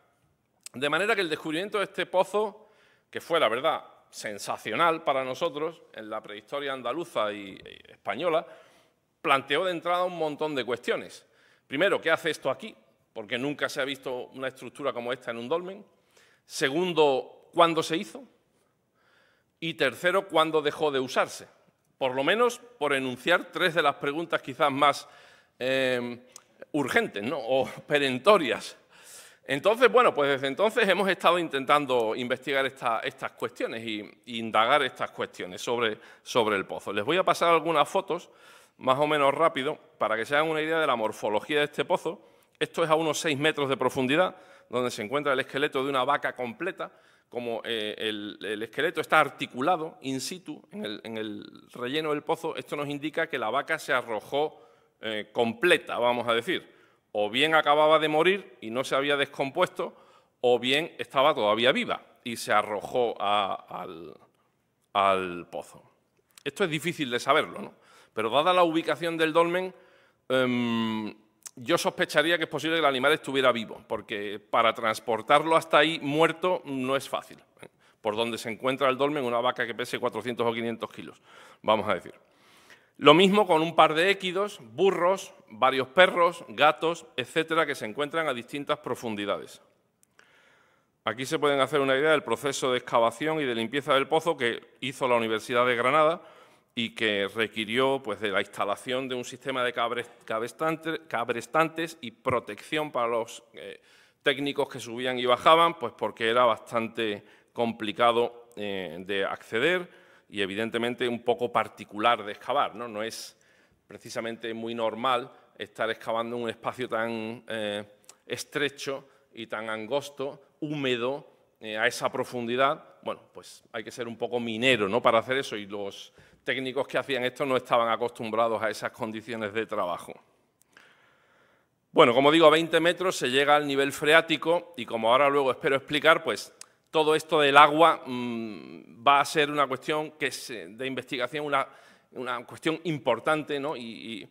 [SPEAKER 2] De manera que el descubrimiento de este pozo, que fue, la verdad, sensacional para nosotros en la prehistoria andaluza y española, planteó de entrada un montón de cuestiones. Primero, ¿qué hace esto aquí? Porque nunca se ha visto una estructura como esta en un dolmen. Segundo, ¿cuándo se hizo? Y tercero, ¿cuándo dejó de usarse? Por lo menos por enunciar tres de las preguntas quizás más urgentes, ¿no?, o perentorias. Entonces, bueno, pues desde entonces hemos estado intentando investigar estas cuestiones e indagar estas cuestiones sobre el pozo. Les voy a pasar algunas fotos, más o menos rápido, para que se hagan una idea de la morfología de este pozo. Esto es a unos 6 metros de profundidad, donde se encuentra el esqueleto de una vaca completa. Como el esqueleto está articulado in situ en el relleno del pozo, esto nos indica que la vaca se arrojó completa, vamos a decir. O bien acababa de morir y no se había descompuesto, o bien estaba todavía viva y se arrojó al pozo. Esto es difícil de saberlo, ¿no? Pero dada la ubicación del dolmen, yo sospecharía que es posible que el animal estuviera vivo, porque para transportarlo hasta ahí muerto no es fácil. Por donde se encuentra el dolmen, una vaca que pese 400 o 500 kilos, vamos a decir. Lo mismo con un par de équidos, burros, varios perros, gatos, etcétera, que se encuentran a distintas profundidades. Aquí se pueden hacer una idea del proceso de excavación y de limpieza del pozo que hizo la Universidad de Granada y que requirió, pues, de la instalación de un sistema de cabrestantes y protección para los técnicos que subían y bajaban, pues porque era bastante complicado de acceder y, evidentemente, un poco particular de excavar, ¿no? No es precisamente muy normal estar excavando en un espacio tan estrecho y tan angosto, húmedo, a esa profundidad. Bueno, pues hay que ser un poco minero, ¿no?, para hacer eso, y los técnicos que hacían esto no estaban acostumbrados a esas condiciones de trabajo. Bueno, como digo, a 20 metros se llega al nivel freático y, como ahora luego espero explicar, pues todo esto del agua va a ser una cuestión de investigación, una cuestión importante, ¿no?, y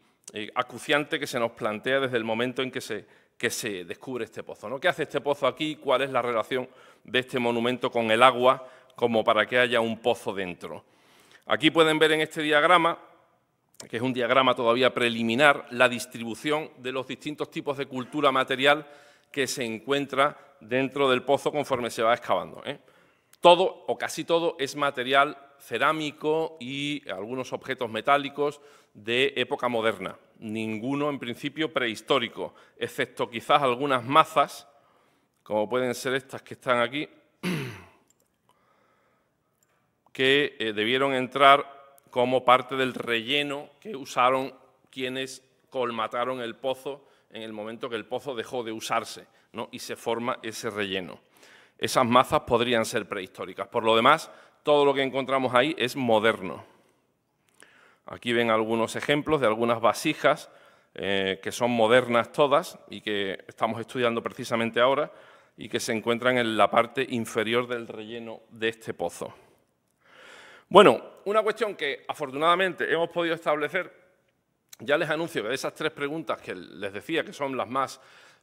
[SPEAKER 2] acuciante que se nos plantea desde el momento en que se descubre este pozo, ¿no? ¿Qué hace este pozo aquí? ¿Cuál es la relación de este monumento con el agua como para que haya un pozo dentro? Aquí pueden ver en este diagrama, que es un diagrama todavía preliminar, la distribución de los distintos tipos de cultura material que se encuentra dentro del pozo conforme se va excavando, ¿eh? Todo o casi todo es material cerámico y algunos objetos metálicos de época moderna. Ninguno, en principio, prehistórico, excepto quizás algunas mazas, como pueden ser estas que están aquí, que debieron entrar como parte del relleno que usaron quienes colmataron el pozo en el momento que el pozo dejó de usarse, ¿no?, y se forma ese relleno. Esas mazas podrían ser prehistóricas. Por lo demás, todo lo que encontramos ahí es moderno. Aquí ven algunos ejemplos de algunas vasijas que son modernas todas y que estamos estudiando precisamente ahora y que se encuentran en la parte inferior del relleno de este pozo. Bueno, una cuestión que afortunadamente hemos podido establecer, ya les anuncio que de esas tres preguntas que les decía que son las más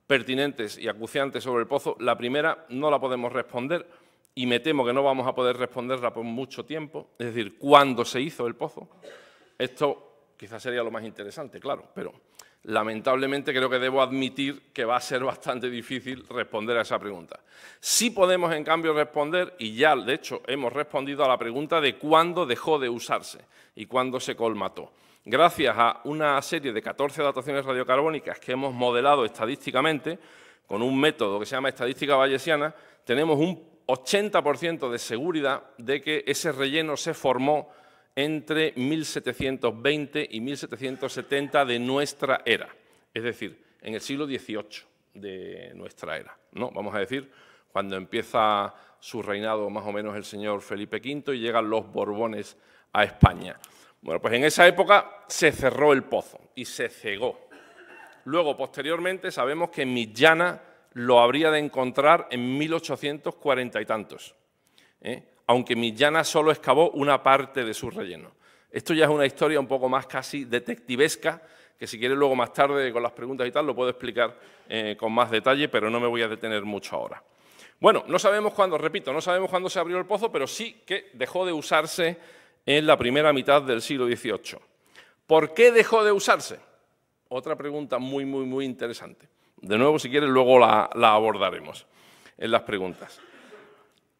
[SPEAKER 2] pertinentes y acuciantes sobre el pozo, la primera no la podemos responder y me temo que no vamos a poder responderla por mucho tiempo, es decir, ¿cuándo se hizo el pozo? Esto quizás sería lo más interesante, claro, pero lamentablemente creo que debo admitir que va a ser bastante difícil responder a esa pregunta. Sí podemos, en cambio, responder, y ya, de hecho, hemos respondido a la pregunta de cuándo dejó de usarse y cuándo se colmató. Gracias a una serie de 14 dataciones radiocarbónicas que hemos modelado estadísticamente, con un método que se llama estadística bayesiana, tenemos un 80% de seguridad de que ese relleno se formó entre 1720 y 1770 de nuestra era, es decir, en el siglo XVIII de nuestra era, ¿no? Vamos a decir, cuando empieza su reinado más o menos el señor Felipe V y llegan los Borbones a España. Bueno, pues en esa época se cerró el pozo y se cegó. Luego, posteriormente, sabemos que Millana lo habría de encontrar en 1840 y tantos, aunque Millana solo excavó una parte de su relleno. Esto ya es una historia un poco más casi detectivesca que si quiere luego más tarde con las preguntas y tal lo puedo explicar con más detalle, pero no me voy a detener mucho ahora. Bueno, no sabemos cuándo, repito, no sabemos cuándo se abrió el pozo, pero sí que dejó de usarse en la primera mitad del siglo XVIII. ¿Por qué dejó de usarse? Otra pregunta muy interesante. De nuevo, si quieres, luego la abordaremos en las preguntas.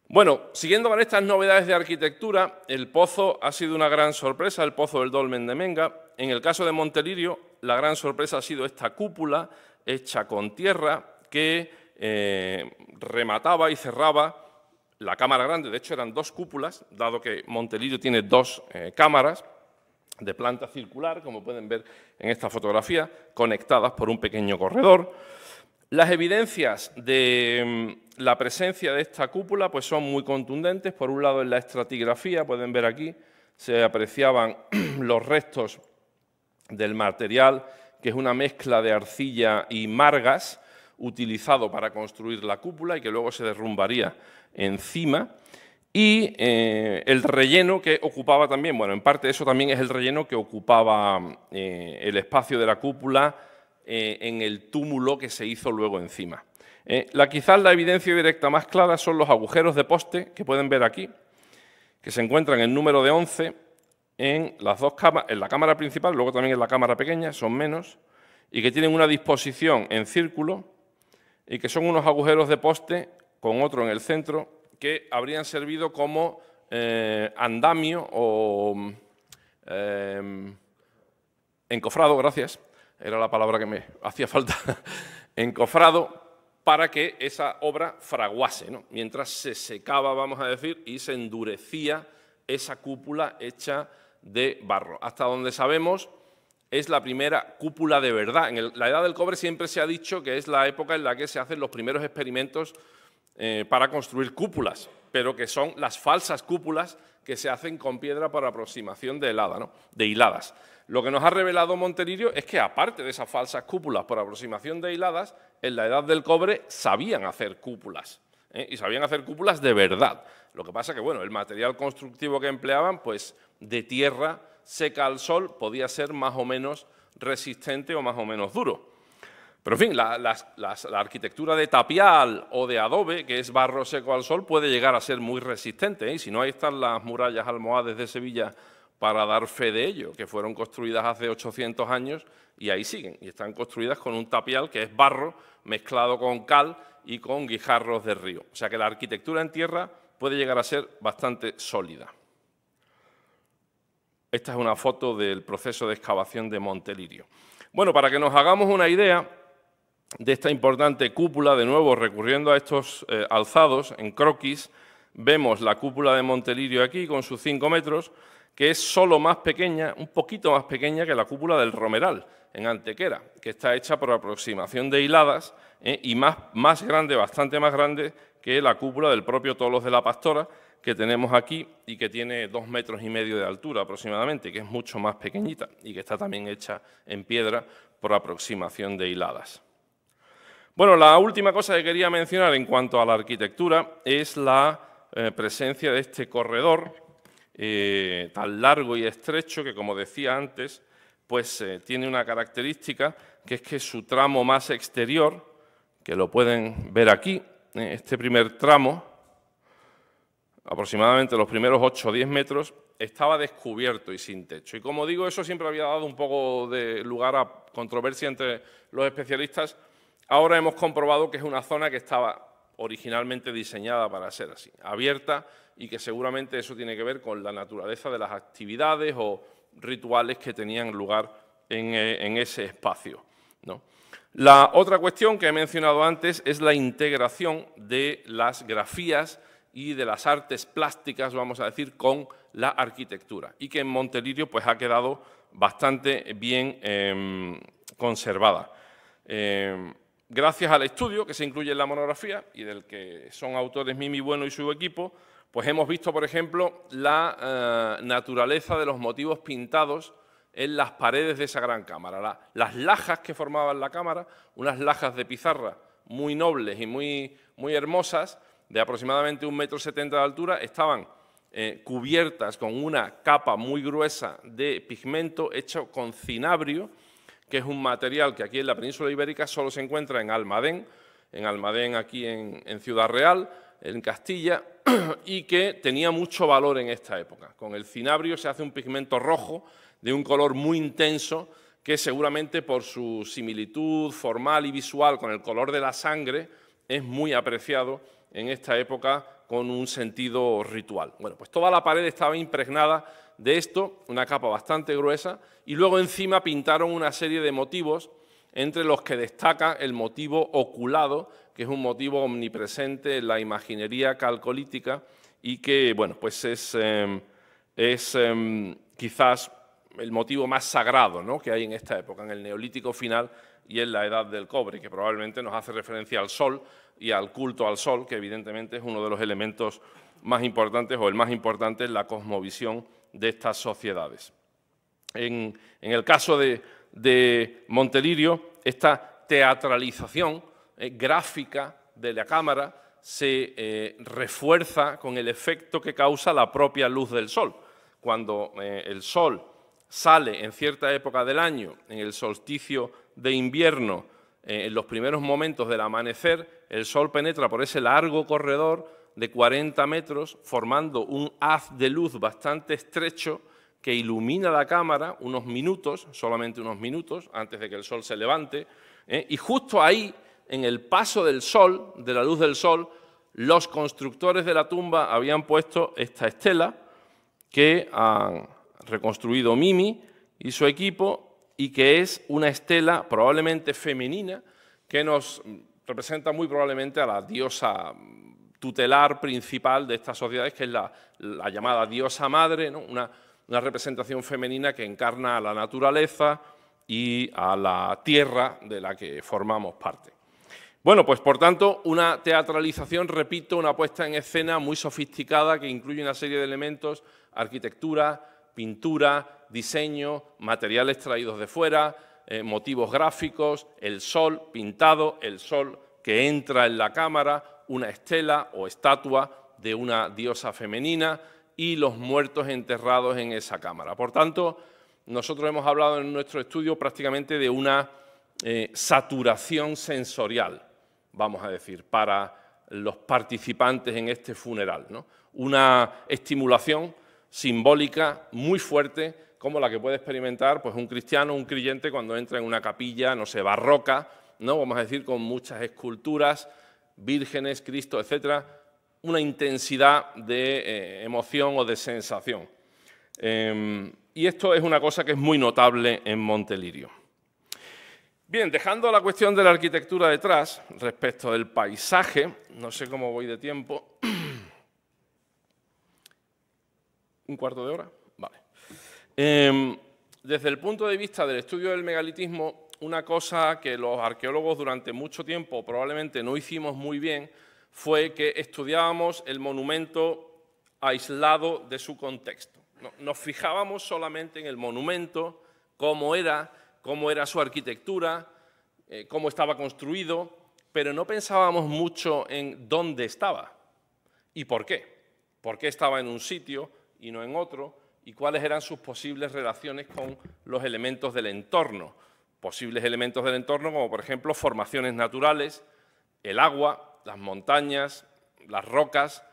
[SPEAKER 2] Bueno, siguiendo con estas novedades de arquitectura, el pozo ha sido una gran sorpresa, el pozo del Dolmen de Menga. En el caso de Montelirio, la gran sorpresa ha sido esta cúpula hecha con tierra que remataba y cerraba la cámara grande. De hecho, eran dos cúpulas, dado que Montelirio tiene dos cámaras de planta circular, como pueden ver en esta fotografía, conectadas por un pequeño corredor. Las evidencias de la presencia de esta cúpula pues son muy contundentes. Por un lado, en la estratigrafía, pueden ver aquí, se apreciaban los restos del material, que es una mezcla de arcilla y margas, utilizado para construir la cúpula y que luego se derrumbaría encima. Y el relleno que ocupaba también, bueno, en parte eso también es el relleno que ocupaba el espacio de la cúpula en el túmulo que se hizo luego encima. Quizás la evidencia directa más clara son los agujeros de poste que pueden ver aquí, que se encuentran en número de 11 en las dos cámaras, en la cámara principal, luego también en la cámara pequeña, son menos, y que tienen una disposición en círculo y que son unos agujeros de poste con otro en el centro que habrían servido como andamio o encofrado, gracias, era la palabra que me hacía falta, encofrado, para que esa obra fraguase, ¿no? Mientras se secaba, vamos a decir, y se endurecía esa cúpula hecha de barro. Hasta donde sabemos, es la primera cúpula de verdad. En la Edad del Cobre siempre se ha dicho que es la época en la que se hacen los primeros experimentos para construir cúpulas, pero que son las falsas cúpulas que se hacen con piedra por aproximación de hilada, ¿no? De hiladas. Lo que nos ha revelado Montelirio es que, aparte de esas falsas cúpulas por aproximación de hiladas, en la Edad del Cobre sabían hacer cúpulas, y sabían hacer cúpulas de verdad. Lo que pasa que, bueno, el material constructivo que empleaban, pues de tierra seca al sol, podía ser más o menos resistente o más o menos duro. Pero, en fin, la arquitectura de tapial o de adobe, que es barro seco al sol, puede llegar a ser muy resistente, ¿eh? Y si no, ahí están las murallas almohades de Sevilla para dar fe de ello, que fueron construidas hace 800 años y ahí siguen. Y están construidas con un tapial que es barro mezclado con cal y con guijarros de río. O sea que la arquitectura en tierra puede llegar a ser bastante sólida. Esta es una foto del proceso de excavación de Montelirio. Bueno, para que nos hagamos una idea de esta importante cúpula, de nuevo recurriendo a estos alzados en croquis, vemos la cúpula de Montelirio aquí con sus 5 metros, que es solo más pequeña, un poquito más pequeña que la cúpula del Romeral, en Antequera, que está hecha por aproximación de hiladas y más grande, bastante más grande que la cúpula del propio Tolos de la Pastora, que tenemos aquí y que tiene 2,5 metros de altura aproximadamente, que es mucho más pequeñita y que está también hecha en piedra por aproximación de hiladas. Bueno, la última cosa que quería mencionar en cuanto a la arquitectura es la presencia de este corredor tan largo y estrecho que, como decía antes, pues tiene una característica, que es que su tramo más exterior, que lo pueden ver aquí, este primer tramo, aproximadamente los primeros 8 o 10 metros, estaba descubierto y sin techo. Y como digo, eso siempre había dado un poco de lugar a controversia entre los especialistas. Ahora hemos comprobado que es una zona que estaba originalmente diseñada para ser así, abierta, y que seguramente eso tiene que ver con la naturaleza de las actividades o rituales que tenían lugar en ese espacio, ¿no? La otra cuestión que he mencionado antes es la integración de las grafías y de las artes plásticas, vamos a decir, con la arquitectura, y que en Montelirio pues, ha quedado bastante bien conservada. Gracias al estudio que se incluye en la monografía y del que son autores Mimi Bueno y su equipo, pues hemos visto, por ejemplo, la naturaleza de los motivos pintados en las paredes de esa gran cámara. Las lajas que formaban la cámara, unas lajas de pizarra muy nobles y muy hermosas, de aproximadamente 1,70 m de altura, estaban cubiertas con una capa muy gruesa de pigmento hecho con cinabrio, que es un material que aquí en la península ibérica solo se encuentra en Almadén aquí en Ciudad Real, en Castilla, y que tenía mucho valor en esta época. Con el cinabrio se hace un pigmento rojo de un color muy intenso que seguramente por su similitud formal y visual con el color de la sangre es muy apreciado en esta época con un sentido ritual. Bueno, pues toda la pared estaba impregnada de esto, una capa bastante gruesa, y luego encima pintaron una serie de motivos, entre los que destaca el motivo oculado, que es un motivo omnipresente en la imaginería calcolítica y que, bueno, pues es quizás el motivo más sagrado, ¿no?, que hay en esta época, en el Neolítico final y en la Edad del Cobre, que probablemente nos hace referencia al sol y al culto al sol, que evidentemente es uno de los elementos más importantes o el más importante en la cosmovisión de estas sociedades. En el caso de Montelirio, esta teatralización gráfica de la cámara se refuerza con el efecto que causa la propia luz del sol. Cuando el sol sale en cierta época del año, en el solsticio de invierno, en los primeros momentos del amanecer, el sol penetra por ese largo corredor de 40 metros, formando un haz de luz bastante estrecho que ilumina la cámara unos minutos, solamente unos minutos, antes de que el sol se levante, y justo ahí, en el paso del sol, de la luz del sol, los constructores de la tumba habían puesto esta estela que han reconstruido Mimi y su equipo, y que es una estela probablemente femenina que nos representa muy probablemente a la diosa tutelar principal de estas sociedades, que es la llamada diosa madre, ¿no?, una representación femenina que encarna a la naturaleza y a la tierra de la que formamos parte. Bueno, pues por tanto, una teatralización, repito, una puesta en escena muy sofisticada que incluye una serie de elementos: arquitectura, pintura, diseño, materiales traídos de fuera, motivos gráficos, el sol pintado, el sol que entra en la cámara, una estela o estatua de una diosa femenina y los muertos enterrados en esa cámara. Por tanto, nosotros hemos hablado en nuestro estudio prácticamente de una saturación sensorial, vamos a decir, para los participantes en este funeral, ¿no? Una estimulación simbólica muy fuerte, como la que puede experimentar pues un cristiano, un creyente, cuando entra en una capilla, no sé, barroca, ¿no?, vamos a decir, con muchas esculturas, vírgenes, Cristo, etcétera, una intensidad de emoción o de sensación. Y esto es una cosa que es muy notable en Montelirio. Bien, dejando la cuestión de la arquitectura detrás, respecto del paisaje, no sé cómo voy de tiempo. ¿Un cuarto de hora? Vale. Desde el punto de vista del estudio del megalitismo, una cosa que los arqueólogos durante mucho tiempo probablemente no hicimos muy bien fue que estudiábamos el monumento aislado de su contexto. Nos fijábamos solamente en el monumento, cómo era su arquitectura, cómo estaba construido, pero no pensábamos mucho en dónde estaba y por qué. ¿Por qué estaba en un sitio y no en otro? Y cuáles eran sus posibles relaciones con los elementos del entorno. Posibles elementos del entorno como, por ejemplo, formaciones naturales, el agua, las montañas, las rocas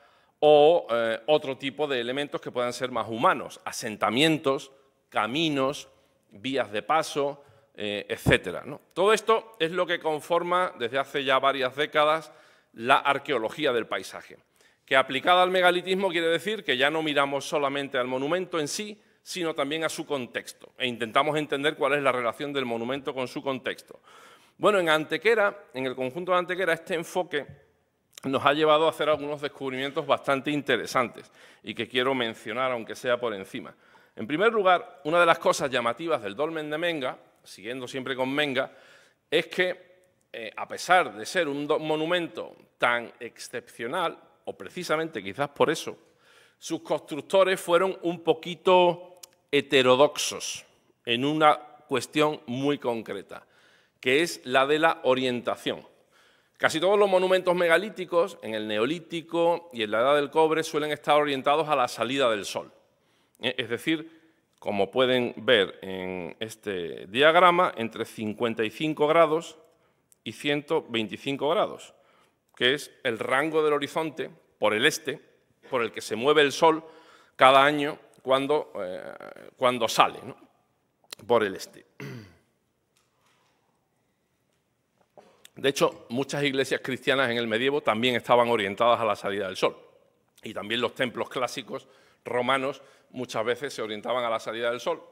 [SPEAKER 2] o otro tipo de elementos que puedan ser más humanos, asentamientos, caminos, vías de paso, etcétera, ¿no? Todo esto es lo que conforma, desde hace ya varias décadas, la arqueología del paisaje, que aplicada al megalitismo quiere decir que ya no miramos solamente al monumento en sí, sino también a su contexto, e intentamos entender cuál es la relación del monumento con su contexto. Bueno, en Antequera, en el conjunto de Antequera, este enfoque nos ha llevado a hacer algunos descubrimientos bastante interesantes y que quiero mencionar, aunque sea por encima. En primer lugar, una de las cosas llamativas del dolmen de Menga, siguiendo siempre con Menga, es que, a pesar de ser un monumento tan excepcional, o precisamente quizás por eso, sus constructores fueron un poquito heterodoxos en una cuestión muy concreta, que es la de la orientación. Casi todos los monumentos megalíticos, en el Neolítico y en la Edad del Cobre, suelen estar orientados a la salida del sol. Es decir, como pueden ver en este diagrama, entre 55 grados y 125 grados, que es el rango del horizonte por el este, por el que se mueve el Sol cada año cuando sale, ¿no?, por el este. De hecho, muchas iglesias cristianas en el medievo también estaban orientadas a la salida del Sol. Y también los templos clásicos romanos muchas veces se orientaban a la salida del Sol,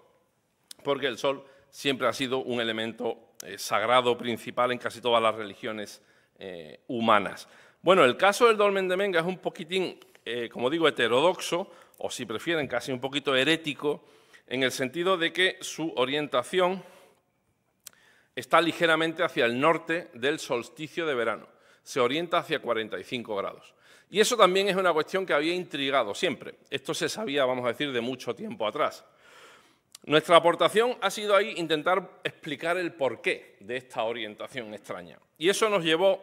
[SPEAKER 2] porque el Sol siempre ha sido un elemento sagrado principal en casi todas las religiones humanas. Bueno, el caso del dolmen de Menga es un poquitín, como digo, heterodoxo, o si prefieren, casi un poquito herético, en el sentido de que su orientación está ligeramente hacia el norte del solsticio de verano. Se orienta hacia 45 grados. Y eso también es una cuestión que había intrigado siempre. Esto se sabía, vamos a decir, de mucho tiempo atrás. Nuestra aportación ha sido ahí intentar explicar el porqué de esta orientación extraña. Y eso nos llevó,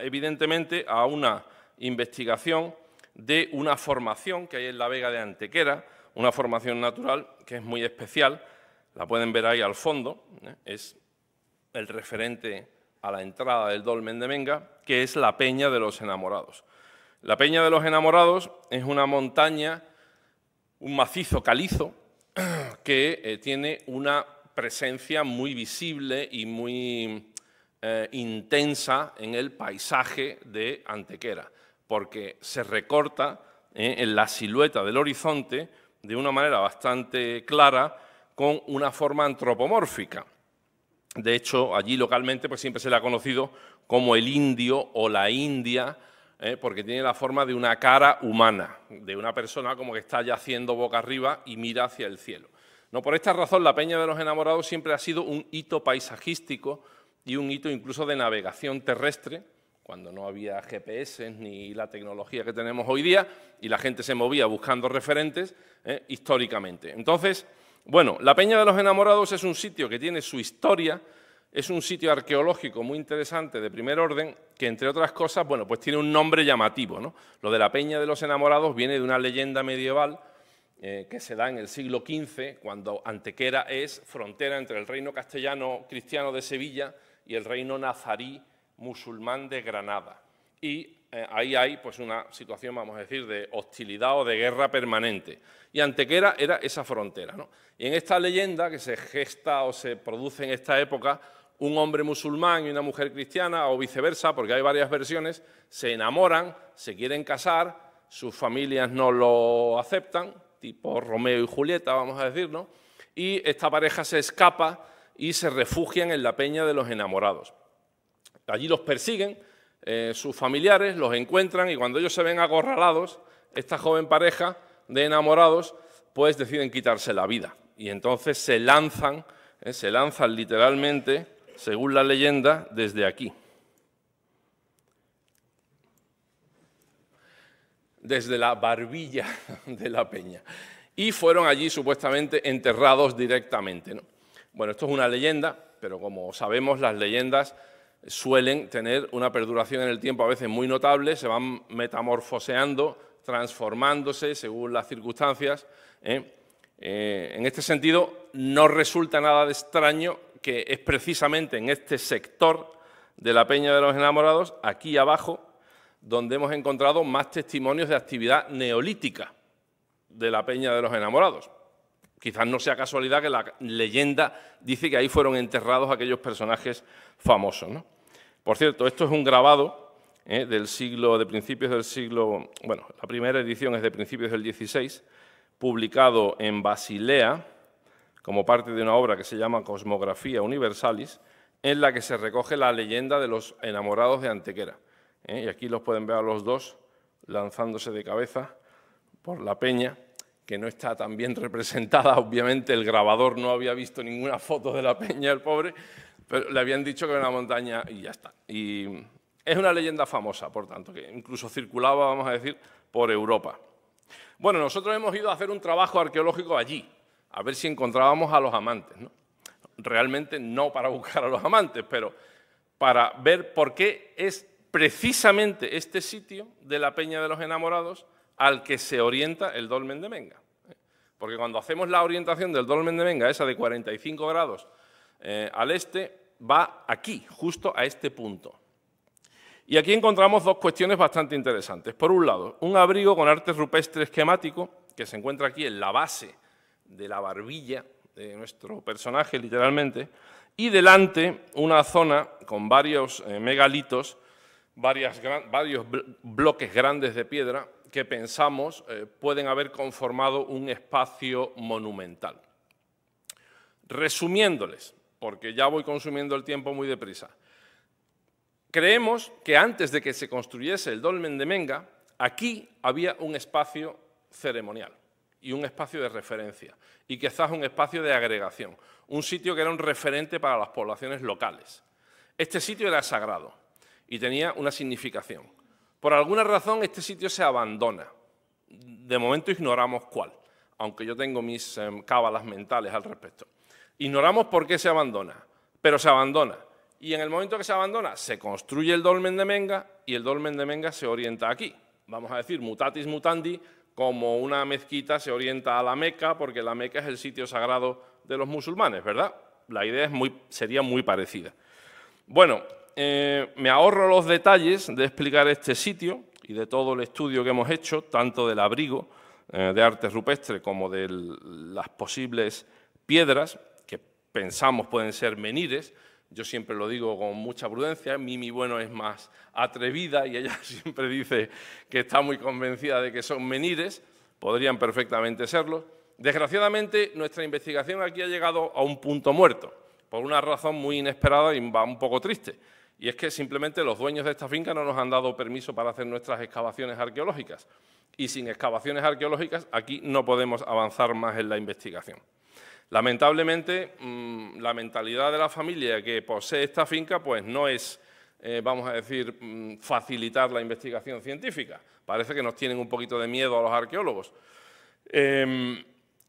[SPEAKER 2] evidentemente, a una investigación de una formación que hay en la Vega de Antequera, una formación natural que es muy especial. La pueden ver ahí al fondo, es el referente a la entrada del dolmen de Menga, que es la Peña de los Enamorados. La Peña de los Enamorados es una montaña, un macizo calizo, que tiene una presencia muy visible y muy intensa en el paisaje de Antequera, porque se recorta en la silueta del horizonte de una manera bastante clara con una forma antropomórfica. De hecho, allí localmente pues siempre se le ha conocido como el indio o la india, porque tiene la forma de una cara humana, de una persona como que está yaciendo boca arriba y mira hacia el cielo. No, por esta razón, la Peña de los Enamorados siempre ha sido un hito paisajístico y un hito incluso de navegación terrestre, cuando no había GPS ni la tecnología que tenemos hoy día, y la gente se movía buscando referentes históricamente. Entonces, bueno, la Peña de los Enamorados es un sitio que tiene su historia, es un sitio arqueológico muy interesante de primer orden, que entre otras cosas, bueno, pues tiene un nombre llamativo, ¿no? Lo de la Peña de los Enamorados viene de una leyenda medieval que se da en el siglo XV, cuando Antequera es frontera entre el reino castellano cristiano de Sevilla y el reino nazarí musulmán de Granada. Y ahí hay pues una situación, vamos a decir, de hostilidad o de guerra permanente. Y Antequera era esa frontera, ¿no? Y en esta leyenda que se gesta o se produce en esta época, un hombre musulmán y una mujer cristiana, o viceversa, porque hay varias versiones, se enamoran, se quieren casar, sus familias no lo aceptan, tipo Romeo y Julieta, vamos a decir, ¿no? Y esta pareja se escapa y se refugian en la Peña de los Enamorados. Allí los persiguen, sus familiares los encuentran y cuando ellos se ven acorralados, esta joven pareja de enamorados, pues deciden quitarse la vida. Y entonces se lanzan literalmente, según la leyenda, desde aquí. Desde la barbilla de la peña. Y fueron allí supuestamente enterrados directamente, ¿no? Bueno, esto es una leyenda, pero como sabemos, las leyendas suelen tener una perduración en el tiempo a veces muy notable, se van metamorfoseando, transformándose según las circunstancias. En este sentido, no resulta nada de extraño que es precisamente en este sector de la Peña de los Enamorados, aquí abajo, donde hemos encontrado más testimonios de actividad neolítica de la Peña de los Enamorados. Quizás no sea casualidad que la leyenda dice que ahí fueron enterrados aquellos personajes famosos, ¿no? Por cierto, esto es un grabado de principios del siglo... Bueno, la primera edición es de principios del XVI, publicado en Basilea, como parte de una obra que se llama Cosmografía Universalis, en la que se recoge la leyenda de los enamorados de Antequera. Y aquí los pueden ver a los dos lanzándose de cabeza por la peña, que no está tan bien representada. Obviamente el grabador no había visto ninguna foto de la peña, el pobre, pero le habían dicho que era una montaña y ya está. Y es una leyenda famosa, por tanto, que incluso circulaba, vamos a decir, por Europa. Bueno, nosotros hemos ido a hacer un trabajo arqueológico allí, a ver si encontrábamos a los amantes, ¿no? Realmente no para buscar a los amantes, pero para ver por qué es precisamente este sitio de la Peña de los Enamorados al que se orienta el dolmen de Menga. porque cuando hacemos la orientación del dolmen de Menga, esa de 45 grados al este, va aquí, justo a este punto. Y aquí encontramos dos cuestiones bastante interesantes. Por un lado, un abrigo con arte rupestre esquemático, que se encuentra aquí en la base de la barbilla de nuestro personaje, literalmente, y delante una zona con varios megalitos, varios bloques grandes de piedra que pensamos pueden haber conformado un espacio monumental. Resumiéndoles, porque ya voy consumiendo el tiempo muy deprisa, creemos que antes de que se construyese el dolmen de Menga, aquí había un espacio ceremonial y un espacio de referencia, y quizás un espacio de agregación, un sitio que era un referente para las poblaciones locales. Este sitio era sagrado y tenía una significación. Por alguna razón, este sitio se abandona. De momento ignoramos cuál, aunque yo tengo mis cábalas mentales al respecto. Ignoramos por qué se abandona, pero se abandona. Y en el momento que se abandona, se construye el dolmen de Menga y el dolmen de Menga se orienta aquí. Vamos a decir, mutatis mutandi, como una mezquita se orienta a la Meca, porque la Meca es el sitio sagrado de los musulmanes, ¿verdad? La idea sería muy parecida. Bueno, me ahorro los detalles de explicar este sitio y de todo el estudio que hemos hecho, tanto del abrigo de arte rupestre como de las posibles piedras, que pensamos pueden ser menires. Yo siempre lo digo con mucha prudencia, Mimi Bueno es más atrevida y ella siempre dice que está muy convencida de que son menires, podrían perfectamente serlo. Desgraciadamente, nuestra investigación aquí ha llegado a un punto muerto, por una razón muy inesperada y un poco triste, y es que simplemente los dueños de esta finca no nos han dado permiso para hacer nuestras excavaciones arqueológicas, y sin excavaciones arqueológicas aquí no podemos avanzar más en la investigación. Lamentablemente, la mentalidad de la familia que posee esta finca pues no es, vamos a decir, facilitar la investigación científica. Parece que nos tienen un poquito de miedo a los arqueólogos.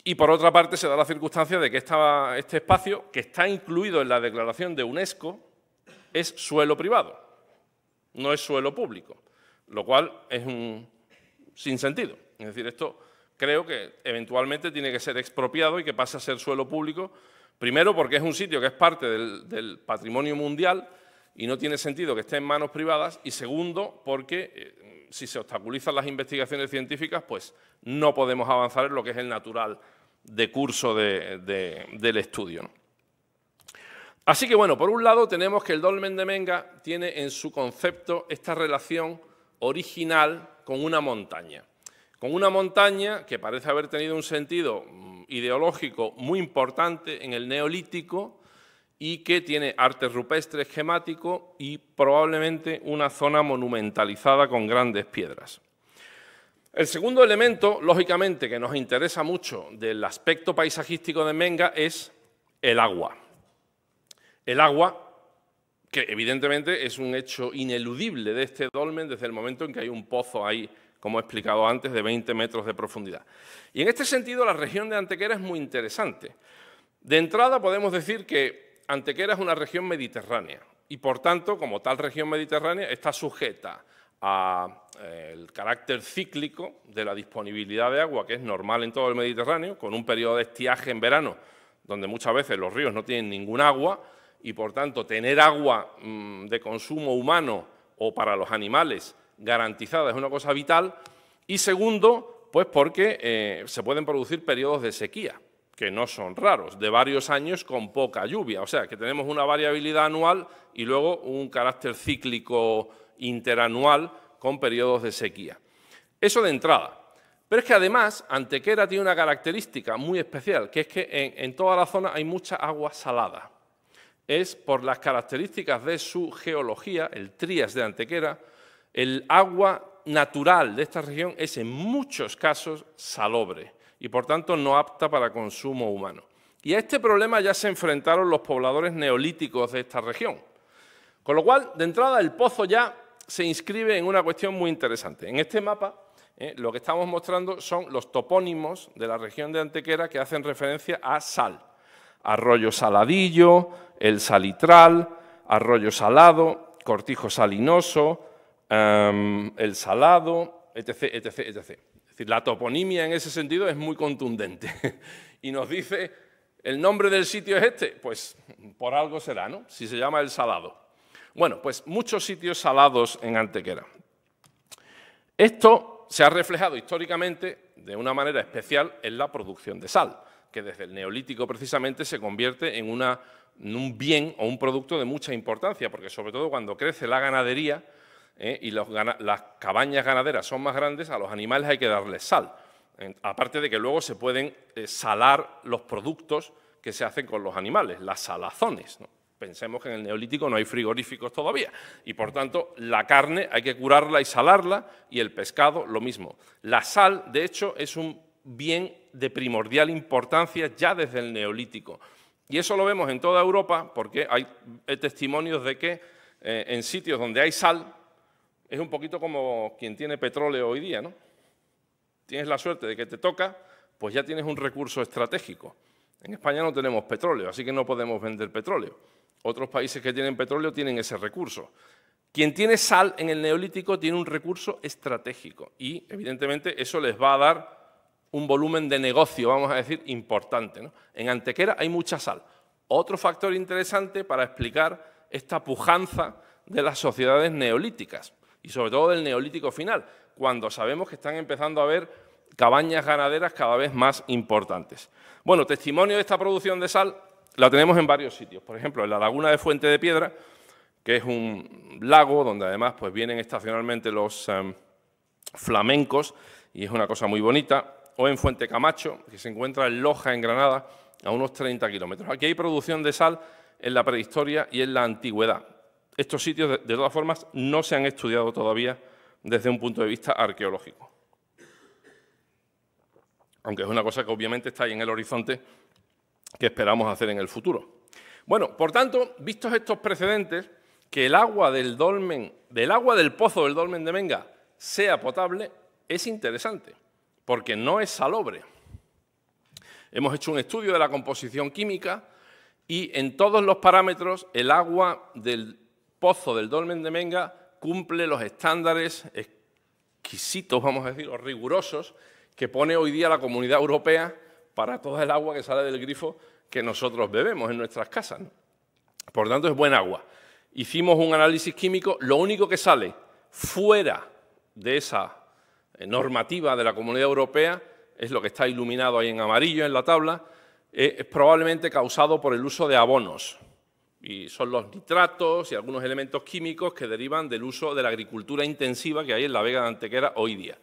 [SPEAKER 2] Y por otra parte se da la circunstancia de que este espacio, que está incluido en la declaración de UNESCO, es suelo privado, no es suelo público, lo cual es un sinsentido. Es decir, esto creo que eventualmente tiene que ser expropiado y que pase a ser suelo público, primero porque es un sitio que es parte del patrimonio mundial y no tiene sentido que esté en manos privadas, y segundo porque si se obstaculizan las investigaciones científicas, pues no podemos avanzar en lo que es el natural decurso del estudio, ¿no? Así que, bueno, por un lado tenemos que el dolmen de Menga tiene en su concepto esta relación original con una montaña que parece haber tenido un sentido ideológico muy importante en el Neolítico y que tiene arte rupestre esquemático y probablemente una zona monumentalizada con grandes piedras. El segundo elemento, lógicamente, que nos interesa mucho del aspecto paisajístico de Menga es el agua. El agua, que evidentemente es un hecho ineludible de este dolmen desde el momento en que hay un pozo ahí, como he explicado antes, de 20 metros de profundidad. Y en este sentido la región de Antequera es muy interesante. De entrada podemos decir que Antequera es una región mediterránea y, por tanto, como tal región mediterránea, está sujeta al carácter cíclico de la disponibilidad de agua, que es normal en todo el Mediterráneo, con un periodo de estiaje en verano, donde muchas veces los ríos no tienen ningún agua, y, por tanto, tener agua de consumo humano o para los animales garantizada es una cosa vital. Y segundo, pues porque se pueden producir periodos de sequía, que no son raros, de varios años con poca lluvia. O sea, que tenemos una variabilidad anual y luego un carácter cíclico interanual con periodos de sequía. Eso de entrada. Pero es que además Antequera tiene una característica muy especial, que es que en toda la zona hay mucha agua salada. Es por las características de su geología, el Trías de Antequera, el agua natural de esta región es en muchos casos salobre y por tanto no apta para consumo humano. Y a este problema ya se enfrentaron los pobladores neolíticos de esta región. Con lo cual, de entrada, el pozo ya se inscribe en una cuestión muy interesante. En este mapa lo que estamos mostrando son los topónimos de la región de Antequera que hacen referencia a sal. Arroyo Saladillo, El Salitral, Arroyo Salado, Cortijo Salinoso, El Salado, etc., etc., etc. Es Es decir, la toponimia en ese sentido es muy contundente y nos dice, ¿el nombre del sitio es este? Pues por algo será, ¿no? Si se llama El Salado. Bueno, pues muchos sitios salados en Antequera. Esto se ha reflejado históricamente de una manera especial en la producción de sal, que desde el Neolítico precisamente se convierte en un bien o un producto de mucha importancia, porque sobre todo cuando crece la ganadería y las cabañas ganaderas son más grandes, a los animales hay que darles sal. Aparte de que luego se pueden salar los productos que se hacen con los animales, las salazones, ¿no? Pensemos que en el Neolítico no hay frigoríficos todavía y, por tanto, la carne hay que curarla y salarla y el pescado lo mismo. La sal, de hecho, es un bien de primordial importancia ya desde el Neolítico. Y eso lo vemos en toda Europa porque hay testimonios de que en sitios donde hay sal es un poquito como quien tiene petróleo hoy día, ¿no? Tienes la suerte de que te toca, pues ya tienes un recurso estratégico. En España no tenemos petróleo, así que no podemos vender petróleo. Otros países que tienen petróleo tienen ese recurso. Quien tiene sal en el Neolítico tiene un recurso estratégico y, evidentemente, eso les va a dar un volumen de negocio, vamos a decir, importante, ¿no? En Antequera hay mucha sal. Otro factor interesante para explicar esta pujanza de las sociedades neolíticas y, sobre todo, del Neolítico final, cuando sabemos que están empezando a haber cabañas ganaderas cada vez más importantes. Bueno, testimonio de esta producción de sal la tenemos en varios sitios. Por ejemplo, en la laguna de Fuente de Piedra, que es un lago donde además pues, vienen estacionalmente los flamencos y es una cosa muy bonita, o en Fuente Camacho, que se encuentra en Loja, en Granada, a unos 30 kilómetros. Aquí hay producción de sal en la prehistoria y en la antigüedad. Estos sitios, de todas formas, no se han estudiado todavía desde un punto de vista arqueológico. Aunque es una cosa que obviamente está ahí en el horizonte que esperamos hacer en el futuro. Bueno, por tanto, vistos estos precedentes, que el agua del pozo del Dolmen de Menga sea potable es interesante, porque no es salobre. Hemos hecho un estudio de la composición química y en todos los parámetros el agua del pozo del Dolmen de Menga cumple los estándares exquisitos, vamos a decir, o rigurosos, que pone hoy día la Comunidad Europea para toda el agua que sale del grifo que nosotros bebemos en nuestras casas, ¿no? Por tanto, es buen agua. Hicimos un análisis químico, lo único que sale fuera de esa normativa de la Comunidad Europea es lo que está iluminado ahí en amarillo en la tabla, es probablemente causado por el uso de abonos. Y son los nitratos y algunos elementos químicos que derivan del uso de la agricultura intensiva que hay en la Vega de Antequera hoy día.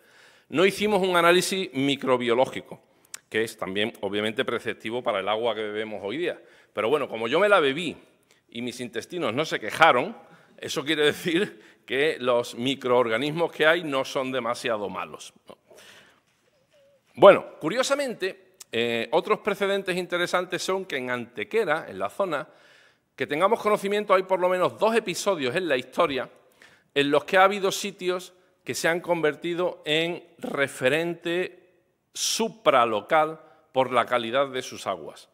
[SPEAKER 2] No hicimos un análisis microbiológico, que es también, obviamente, preceptivo para el agua que bebemos hoy día. Pero bueno, como yo me la bebí y mis intestinos no se quejaron, eso quiere decir que los microorganismos que hay no son demasiado malos, ¿no? Bueno, curiosamente, otros precedentes interesantes son que en Antequera, en la zona, que tengamos conocimiento, hay por lo menos 2 episodios en la historia en los que ha habido sitios que se han convertido en referente supralocal por la calidad de sus aguas.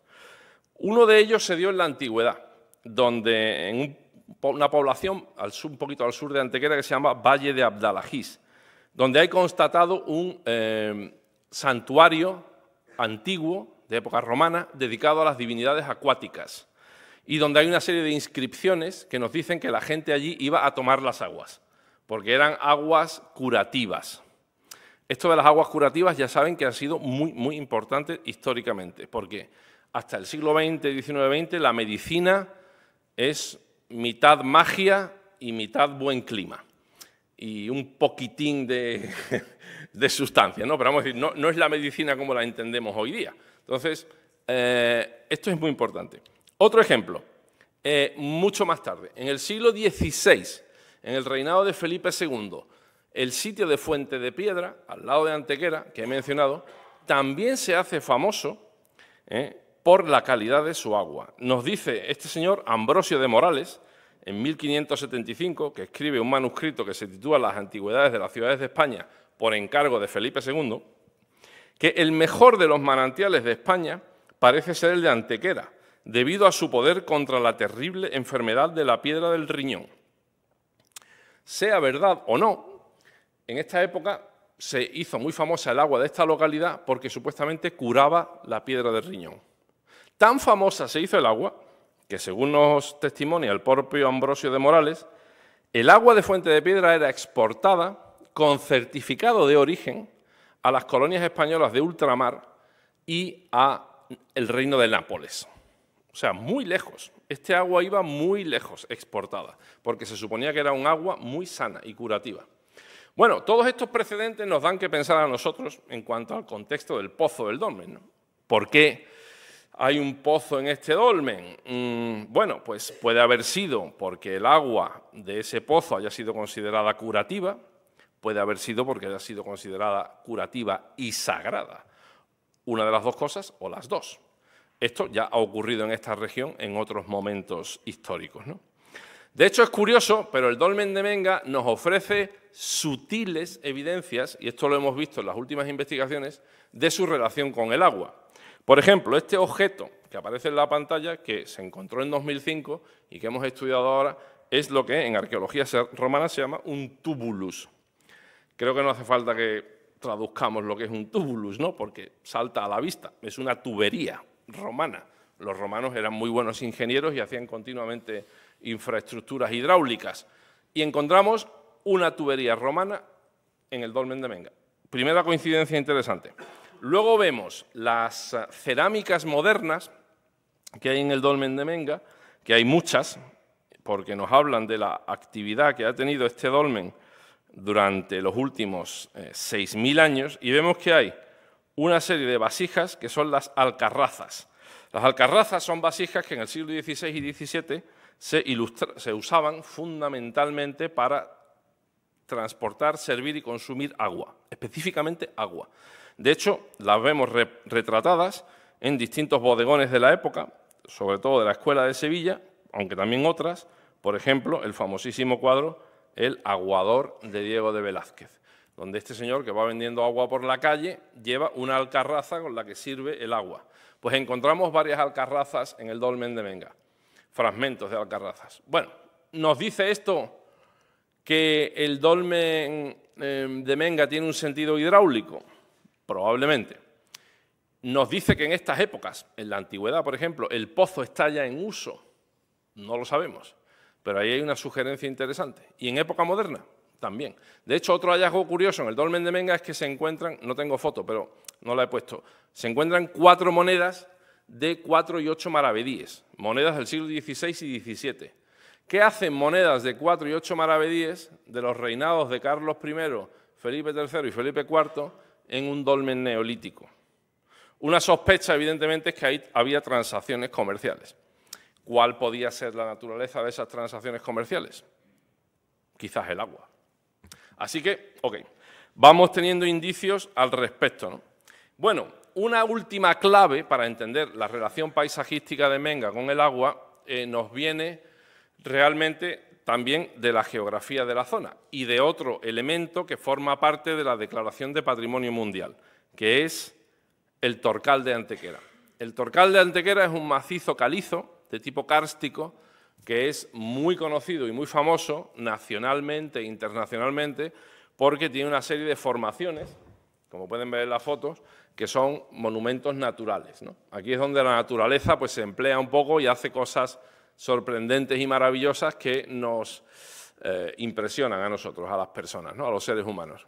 [SPEAKER 2] Uno de ellos se dio en la antigüedad, donde en una población un poquito al sur de Antequera que se llama Valle de Abdalajís, donde hay constatado un santuario antiguo de época romana dedicado a las divinidades acuáticas y donde hay una serie de inscripciones que nos dicen que la gente allí iba a tomar las aguas, porque eran aguas curativas. Esto de las aguas curativas ya saben que ha sido muy, muy importante históricamente, porque hasta el siglo XX, XIX, XX, la medicina es mitad magia y mitad buen clima. Y un poquitín de sustancia, ¿no? Pero vamos a decir, no es la medicina como la entendemos hoy día. Entonces, esto es muy importante. Otro ejemplo, mucho más tarde, en el siglo XVI, en el reinado de Felipe II, el sitio de Fuente de Piedra, al lado de Antequera, que he mencionado, también se hace famoso por la calidad de su agua. Nos dice este señor Ambrosio de Morales, en 1575, que escribe un manuscrito que se titula Las antigüedades de las ciudades de España por encargo de Felipe II, que el mejor de los manantiales de España parece ser el de Antequera, debido a su poder contra la terrible enfermedad de la piedra del riñón. Sea verdad o no, en esta época se hizo muy famosa el agua de esta localidad porque supuestamente curaba la piedra del riñón. Tan famosa se hizo el agua que, según nos testimonia el propio Ambrosio de Morales, el agua de Fuente de Piedra era exportada con certificado de origen a las colonias españolas de ultramar y a el reino de Nápoles. O sea, muy lejos. Este agua iba muy lejos exportada, porque se suponía que era un agua muy sana y curativa. Bueno, todos estos precedentes nos dan que pensar a nosotros en cuanto al contexto del pozo del dolmen, ¿no? ¿Por qué hay un pozo en este dolmen? Bueno, pues puede haber sido porque el agua de ese pozo haya sido considerada curativa, puede haber sido porque haya sido considerada curativa y sagrada. Una de las dos cosas o las dos. Esto ya ha ocurrido en esta región en otros momentos históricos, ¿no? De hecho, es curioso, pero el dolmen de Menga nos ofrece sutiles evidencias, y esto lo hemos visto en las últimas investigaciones, de su relación con el agua. Por ejemplo, este objeto que aparece en la pantalla, que se encontró en 2005 y que hemos estudiado ahora, es lo que en arqueología romana se llama un tubulus. Creo que no hace falta que traduzcamos lo que es un tubulus, ¿no? Porque salta a la vista, es una tubería romana. Los romanos eran muy buenos ingenieros y hacían continuamente infraestructuras hidráulicas. Y encontramos una tubería romana en el dolmen de Menga. Primera coincidencia interesante. Luego vemos las cerámicas modernas que hay en el dolmen de Menga, que hay muchas, porque nos hablan de la actividad que ha tenido este dolmen durante los últimos 6.000 años, y vemos que hay una serie de vasijas que son las alcarrazas. Las alcarrazas son vasijas que en el siglo XVI y XVII se usaban fundamentalmente para transportar, servir y consumir agua, específicamente agua. De hecho, las vemos retratadas en distintos bodegones de la época, sobre todo de la Escuela de Sevilla, aunque también otras, por ejemplo, el famosísimo cuadro El aguador de Diego de Velázquez, donde este señor que va vendiendo agua por la calle lleva una alcarraza con la que sirve el agua. Pues encontramos varias alcarrazas en el dolmen de Menga, fragmentos de alcarrazas. Bueno, ¿nos dice esto que el dolmen de Menga tiene un sentido hidráulico? Probablemente. ¿Nos dice que en estas épocas, en la antigüedad, por ejemplo, el pozo está ya en uso? No lo sabemos, pero ahí hay una sugerencia interesante. ¿Y en época moderna? También. De hecho, otro hallazgo curioso en el dolmen de Menga es que se encuentran, no tengo foto, pero no la he puesto, se encuentran 4 monedas de 4 y 8 maravedíes, monedas del siglo XVI y XVII. ¿Qué hacen monedas de 4 y 8 maravedíes de los reinados de Carlos I, Felipe III y Felipe IV en un dolmen neolítico? Una sospecha, evidentemente, es que ahí había transacciones comerciales. ¿Cuál podía ser la naturaleza de esas transacciones comerciales? Quizás el agua. Así que, ok, vamos teniendo indicios al respecto, ¿no? Bueno, una última clave para entender la relación paisajística de Menga con el agua nos viene realmente también de la geografía de la zona y de otro elemento que forma parte de la Declaración de Patrimonio Mundial, que es el Torcal de Antequera. El Torcal de Antequera es un macizo calizo de tipo kárstico que es muy conocido y muy famoso nacionalmente e internacionalmente porque tiene una serie de formaciones, como pueden ver en las fotos, que son monumentos naturales, ¿no? Aquí es donde la naturaleza pues, se emplea un poco y hace cosas sorprendentes y maravillosas que nos impresionan a nosotros, a las personas, ¿no? A los seres humanos.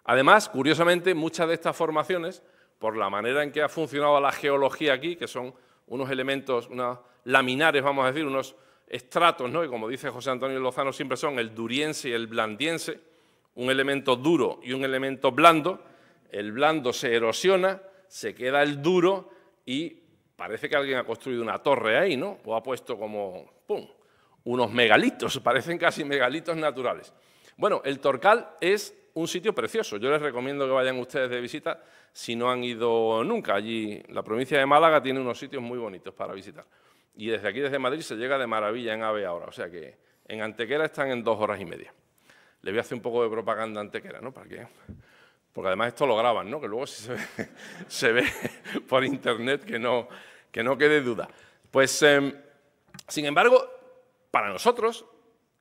[SPEAKER 2] Además, curiosamente, muchas de estas formaciones, por la manera en que ha funcionado la geología aquí, que son unos elementos, unos laminares, vamos a decir, unos estratos, ¿no? Y como dice José Antonio Lozano, siempre son el duriense y el blandiense, un elemento duro y un elemento blando. El blando se erosiona, se queda el duro y parece que alguien ha construido una torre ahí, ¿no? O ha puesto como, ¡pum!, unos megalitos, parecen casi megalitos naturales. Bueno, el Torcal es un sitio precioso. Yo les recomiendo que vayan ustedes de visita si no han ido nunca. Allí, la provincia de Málaga tiene unos sitios muy bonitos para visitar. Y desde aquí, desde Madrid, se llega de maravilla en AVE ahora. O sea que en Antequera están en 2 horas y media. Le voy a hacer un poco de propaganda a Antequera, ¿no? Para que... Porque además esto lo graban, ¿no? Que luego si se ve por internet, que no quede duda. Pues, sin embargo, para nosotros,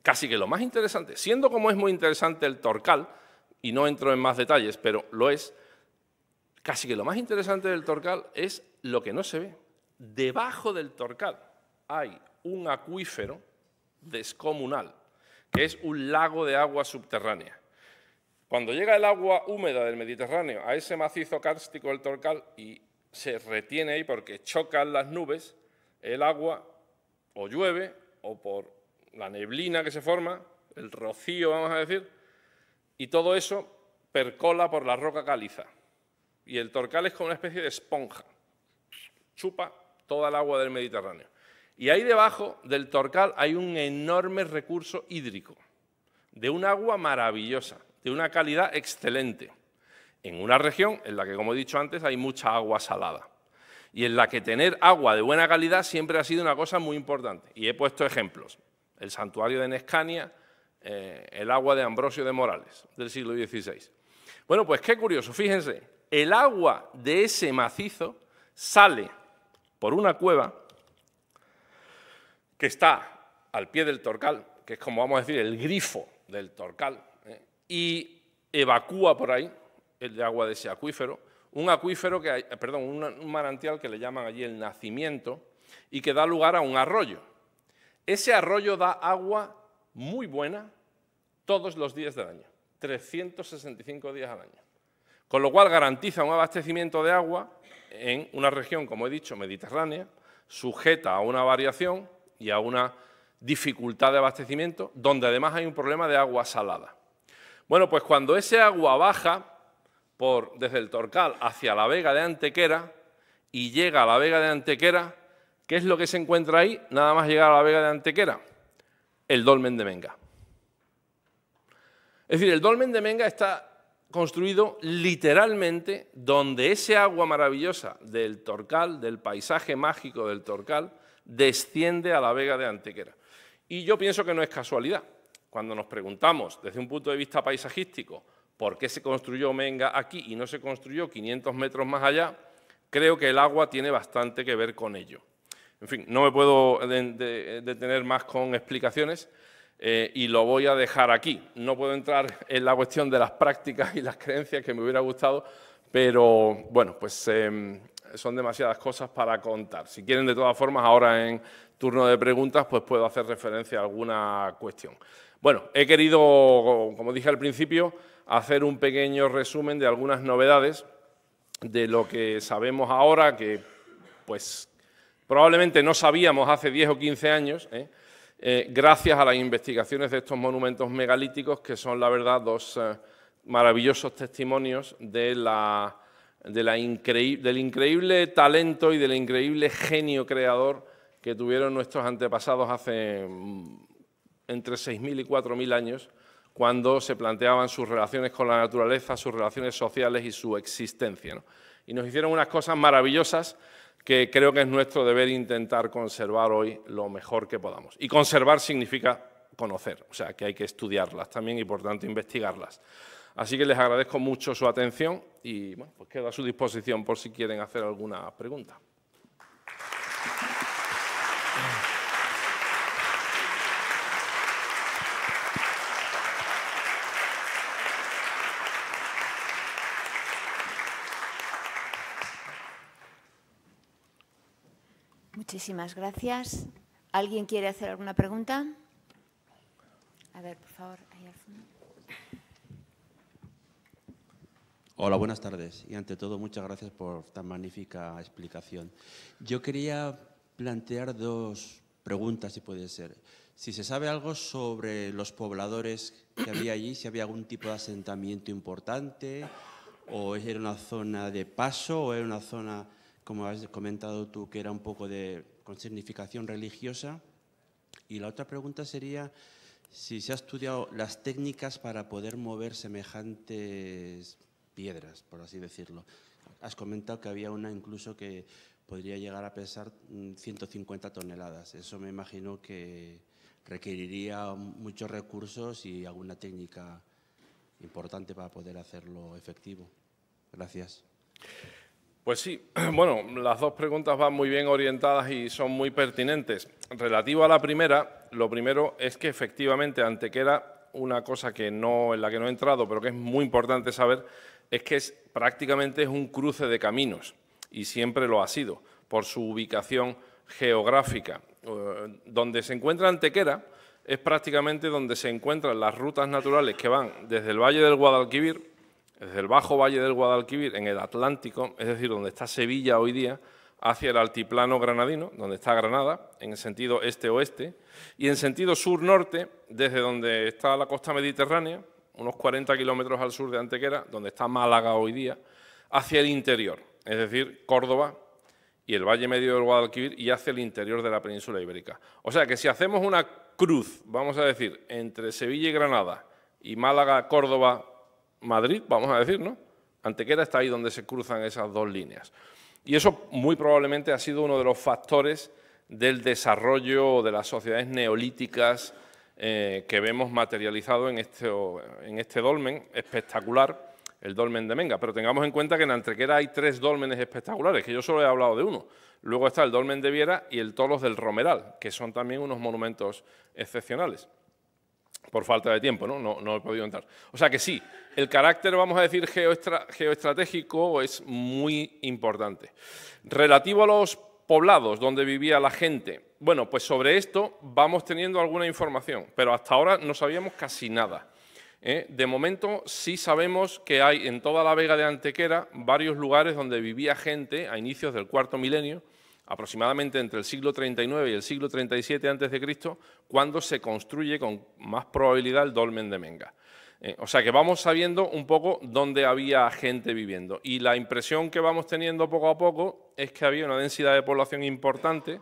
[SPEAKER 2] casi que lo más interesante, siendo como es muy interesante el Torcal, y no entro en más detalles, pero lo es, casi que lo más interesante del Torcal es lo que no se ve. Debajo del Torcal hay un acuífero descomunal, que es un lago de agua subterránea. Cuando llega el agua húmeda del Mediterráneo a ese macizo kárstico del Torcal y se retiene ahí porque chocan las nubes, el agua o llueve o por la neblina que se forma, el rocío, vamos a decir, y todo eso percola por la roca caliza. Y el Torcal es como una especie de esponja, chupa toda el agua del Mediterráneo. Y ahí debajo del Torcal hay un enorme recurso hídrico, de un agua maravillosa, de una calidad excelente, en una región en la que, como he dicho antes, hay mucha agua salada y en la que tener agua de buena calidad siempre ha sido una cosa muy importante. Y he puesto ejemplos. El santuario de Nescania, el agua de Ambrosio de Morales, del siglo XVI. Bueno, pues qué curioso, fíjense, el agua de ese macizo sale por una cueva que está al pie del Torcal, que es como vamos a decir el grifo del Torcal, y evacúa por ahí el agua de ese acuífero, un manantial que le llaman allí el Nacimiento y que da lugar a un arroyo. Ese arroyo da agua muy buena todos los días del año, 365 días al año, con lo cual garantiza un abastecimiento de agua en una región, como he dicho, mediterránea, sujeta a una variación y a una dificultad de abastecimiento, donde además hay un problema de agua salada. Bueno, pues cuando ese agua baja desde el Torcal hacia la vega de Antequera y llega a la vega de Antequera, ¿qué es lo que se encuentra ahí? Nada más llegar a la vega de Antequera, el dolmen de Menga. Es decir, el dolmen de Menga está construido literalmente donde ese agua maravillosa del Torcal, del paisaje mágico del Torcal, desciende a la vega de Antequera. Y yo pienso que no es casualidad. Cuando nos preguntamos, desde un punto de vista paisajístico, por qué se construyó Menga aquí y no se construyó 500 metros más allá, creo que el agua tiene bastante que ver con ello. En fin, no me puedo detener más con explicaciones y lo voy a dejar aquí. No puedo entrar en la cuestión de las prácticas y las creencias, que me hubiera gustado, pero bueno, pues son demasiadas cosas para contar. Si quieren, de todas formas, ahora en turno de preguntas, pues puedo hacer referencia a alguna cuestión. Bueno, he querido, como dije al principio, hacer un pequeño resumen de algunas novedades de lo que sabemos ahora, que pues probablemente no sabíamos hace 10 o 15 años, gracias a las investigaciones de estos monumentos megalíticos, que son, la verdad, dos maravillosos testimonios del increíble talento y del increíble genio creador que tuvieron nuestros antepasados hace entre 6.000 y 4.000 años, cuando se planteaban sus relaciones con la naturaleza, sus relaciones sociales y su existencia, ¿no? Y nos hicieron unas cosas maravillosas que creo que es nuestro deber intentar conservar hoy lo mejor que podamos. Y conservar significa conocer, o sea, que hay que estudiarlas también y, por tanto, investigarlas. Así que les agradezco mucho su atención y bueno, pues quedo a su disposición por si quieren hacer alguna pregunta.
[SPEAKER 1] Muchísimas gracias. ¿Alguien quiere hacer alguna pregunta? A ver, por favor, ahí al fondo.
[SPEAKER 3] Hola, buenas tardes. Y ante todo, muchas gracias por tan magnífica explicación. Yo quería plantear dos preguntas, si puede ser. Si se sabe algo sobre los pobladores que había allí, si había algún tipo de asentamiento importante, o era una zona de paso, o era una zona, como has comentado tú, que era un poco con significación religiosa. Y la otra pregunta sería si se ha estudiado las técnicas para poder mover semejantes piedras, por así decirlo. Has comentado que había una incluso que podría llegar a pesar 150 toneladas. Eso me imagino que requeriría muchos recursos y alguna técnica importante para poder hacerlo efectivo. Gracias.
[SPEAKER 2] Pues sí, bueno, las dos preguntas van muy bien orientadas y son muy pertinentes. Relativo a la primera, lo primero es que efectivamente Antequera, una cosa en la que no he entrado, pero que es muy importante saber, es que prácticamente es un cruce de caminos, y siempre lo ha sido, por su ubicación geográfica. Donde se encuentra Antequera es prácticamente donde se encuentran las rutas naturales que van desde el Valle del Guadalquivir, desde el Bajo Valle del Guadalquivir, en el Atlántico, es decir, donde está Sevilla hoy día, hacia el altiplano granadino, donde está Granada, en el sentido este-oeste, y en sentido sur-norte, desde donde está la costa mediterránea, unos 40 kilómetros al sur de Antequera, donde está Málaga hoy día, hacia el interior, es decir, Córdoba y el Valle Medio del Guadalquivir, y hacia el interior de la península ibérica. O sea que si hacemos una cruz, vamos a decir, entre Sevilla y Granada, y Málaga, Córdoba, Madrid, vamos a decir, ¿no? Antequera está ahí donde se cruzan esas dos líneas. Y eso muy probablemente ha sido uno de los factores del desarrollo de las sociedades neolíticas que vemos materializado en este dolmen espectacular, el dolmen de Menga. Pero tengamos en cuenta que en Antequera hay 3 dólmenes espectaculares, que yo solo he hablado de uno. Luego está el dolmen de Viera y el Tolos del Romeral, que son también unos monumentos excepcionales. Por falta de tiempo, no he podido entrar. O sea que sí, el carácter, vamos a decir, geoestratégico es muy importante. Relativo a los poblados donde vivía la gente, bueno, pues sobre esto vamos teniendo alguna información, pero hasta ahora no sabíamos casi nada. De momento sí sabemos que hay en toda la Vega de Antequera varios lugares donde vivía gente a inicios del cuarto milenio, aproximadamente entre el siglo 39 y el siglo 37 a.C., cuando se construye con más probabilidad el dolmen de Menga. O sea que vamos sabiendo un poco dónde había gente viviendo. Y la impresión que vamos teniendo poco a poco es que había una densidad de población importante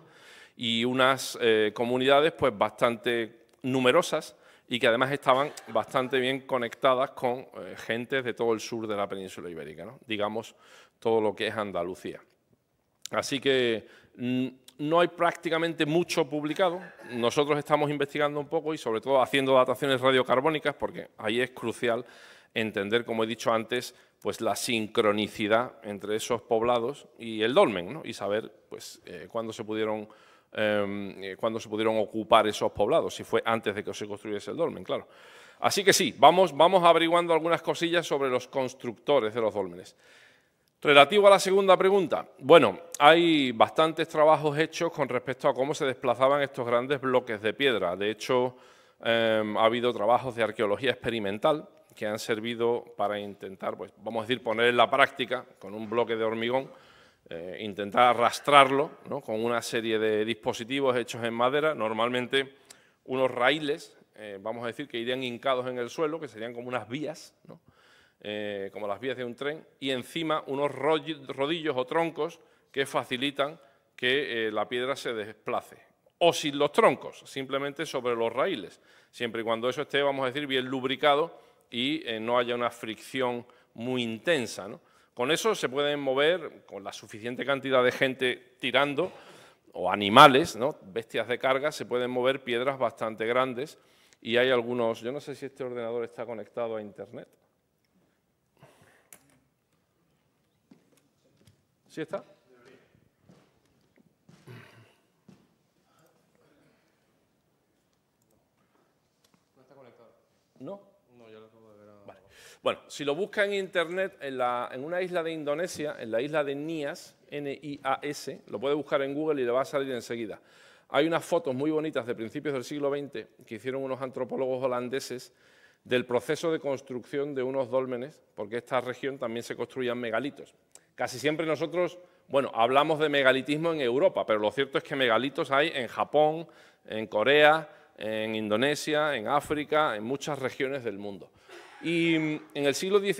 [SPEAKER 2] y unas comunidades pues bastante numerosas y que además estaban bastante bien conectadas con gentes de todo el sur de la península ibérica, ¿no? Digamos, todo lo que es Andalucía. Así que no hay prácticamente mucho publicado. Nosotros estamos investigando un poco y sobre todo haciendo dataciones radiocarbónicas, porque ahí es crucial entender, como he dicho antes, pues la sincronicidad entre esos poblados y el dolmen, ¿no? Y saber pues, cuándo se pudieron ocupar esos poblados, si fue antes de que se construyese el dolmen, claro. Así que sí, vamos averiguando algunas cosillas sobre los constructores de los dólmenes. Relativo a la segunda pregunta, bueno, hay bastantes trabajos hechos con respecto a cómo se desplazaban estos grandes bloques de piedra. De hecho, ha habido trabajos de arqueología experimental que han servido para intentar, pues, vamos a decir, poner en la práctica, con un bloque de hormigón, intentar arrastrarlo, ¿no? Con una serie de dispositivos hechos en madera, normalmente unos raíles, vamos a decir, que irían hincados en el suelo, que serían como unas vías, ¿no? Como las vías de un tren, y encima unos rodillos o troncos que facilitan que la piedra se desplace. O sin los troncos, simplemente sobre los raíles, siempre y cuando eso esté, vamos a decir, bien lubricado y no haya una fricción muy intensa, ¿no? Con eso se pueden mover, con la suficiente cantidad de gente tirando, o animales, ¿no? Bestias de carga, se pueden mover piedras bastante grandes, y hay algunos, yo no sé si este ordenador está conectado a Internet. ¿Sí está? ¿No está conectado? ¿No? No, ya lo acabo de ver. Vale. Bueno, si lo busca en Internet, en una isla de Indonesia, en la isla de Nias, N-I-A-S, lo puede buscar en Google y le va a salir enseguida. Hay unas fotos muy bonitas de principios del siglo XX que hicieron unos antropólogos holandeses del proceso de construcción de unos dólmenes, porque esta región también se construían megalitos. Casi siempre nosotros, bueno, hablamos de megalitismo en Europa, pero lo cierto es que megalitos hay en Japón, en Corea, en Indonesia, en África, en muchas regiones del mundo. Y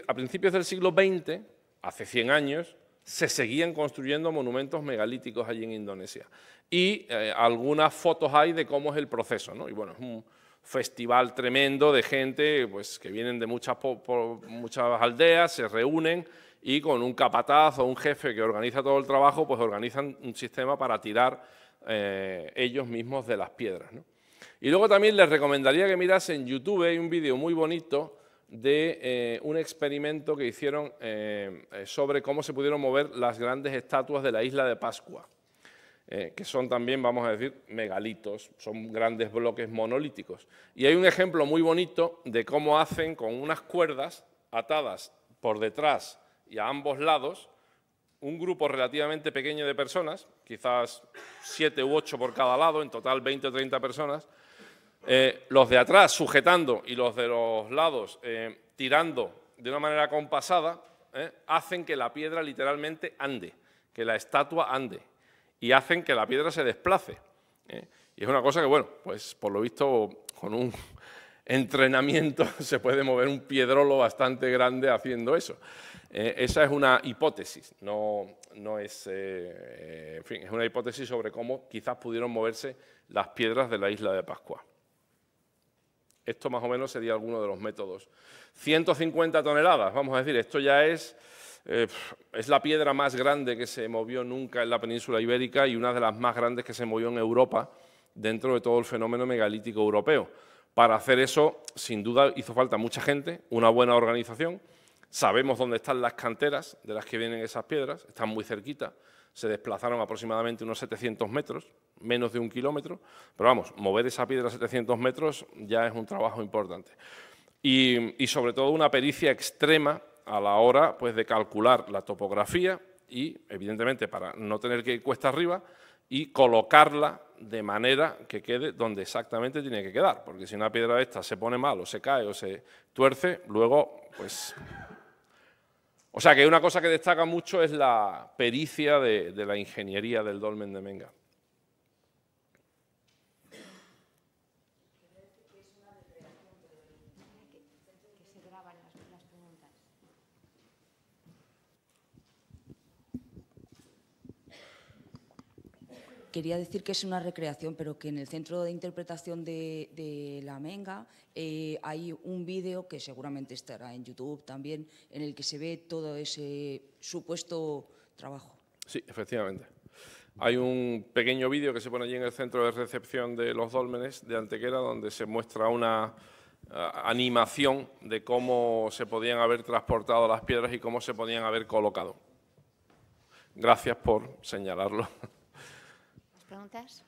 [SPEAKER 2] a principios del siglo XX, hace 100 años, se seguían construyendo monumentos megalíticos allí en Indonesia. Y algunas fotos hay de cómo es el proceso, ¿no? Y bueno, es un festival tremendo de gente pues, que vienen de muchas aldeas, se reúnen y con un capataz o un jefe que organiza todo el trabajo, pues organizan un sistema para tirar ellos mismos de las piedras, ¿no? Y luego también les recomendaría que mirasen en YouTube, hay un vídeo muy bonito de un experimento que hicieron sobre cómo se pudieron mover las grandes estatuas de la isla de Pascua. que son también, vamos a decir, megalitos, son grandes bloques monolíticos. Y hay un ejemplo muy bonito de cómo hacen con unas cuerdas atadas por detrás y a ambos lados, un grupo relativamente pequeño de personas, quizás 7 u 8 por cada lado, en total 20 o 30 personas, los de atrás sujetando y los de los lados tirando de una manera compasada, hacen que la piedra literalmente ande, que la estatua ande, y hacen que la piedra se desplace. Y es una cosa que, bueno, pues por lo visto con un entrenamiento se puede mover un piedrolo bastante grande haciendo eso. Esa es una hipótesis, no es, en fin, es una hipótesis sobre cómo quizás pudieron moverse las piedras de la isla de Pascua. Esto más o menos sería alguno de los métodos. 150 toneladas, vamos a decir, esto ya es la piedra más grande que se movió nunca en la península ibérica y una de las más grandes que se movió en Europa dentro de todo el fenómeno megalítico europeo. Para hacer eso, sin duda, hizo falta mucha gente, una buena organización. Sabemos dónde están las canteras de las que vienen esas piedras, están muy cerquita, se desplazaron aproximadamente unos 700 metros, menos de 1 kilómetro, pero vamos, mover esa piedra a 700 metros ya es un trabajo importante. Y sobre todo una pericia extrema a la hora pues, de calcular la topografía y, evidentemente, para no tener que ir cuesta arriba, y colocarla de manera que quede donde exactamente tiene que quedar, porque si una piedra de esta se pone mal o se cae o se tuerce, luego, pues... O sea, que una cosa que destaca mucho es la pericia de la ingeniería del dolmen de Menga.
[SPEAKER 4] Quería decir que es una recreación, pero que en el centro de interpretación de la Menga hay un vídeo que seguramente estará en YouTube también, en el que se ve todo ese supuesto trabajo.
[SPEAKER 2] Sí, efectivamente. Hay un pequeño vídeo que se pone allí en el centro de recepción de los dólmenes de Antequera, donde se muestra una animación de cómo se podían haber transportado las piedras y cómo se podían haber colocado. Gracias por señalarlo.
[SPEAKER 1] ¿Preguntas?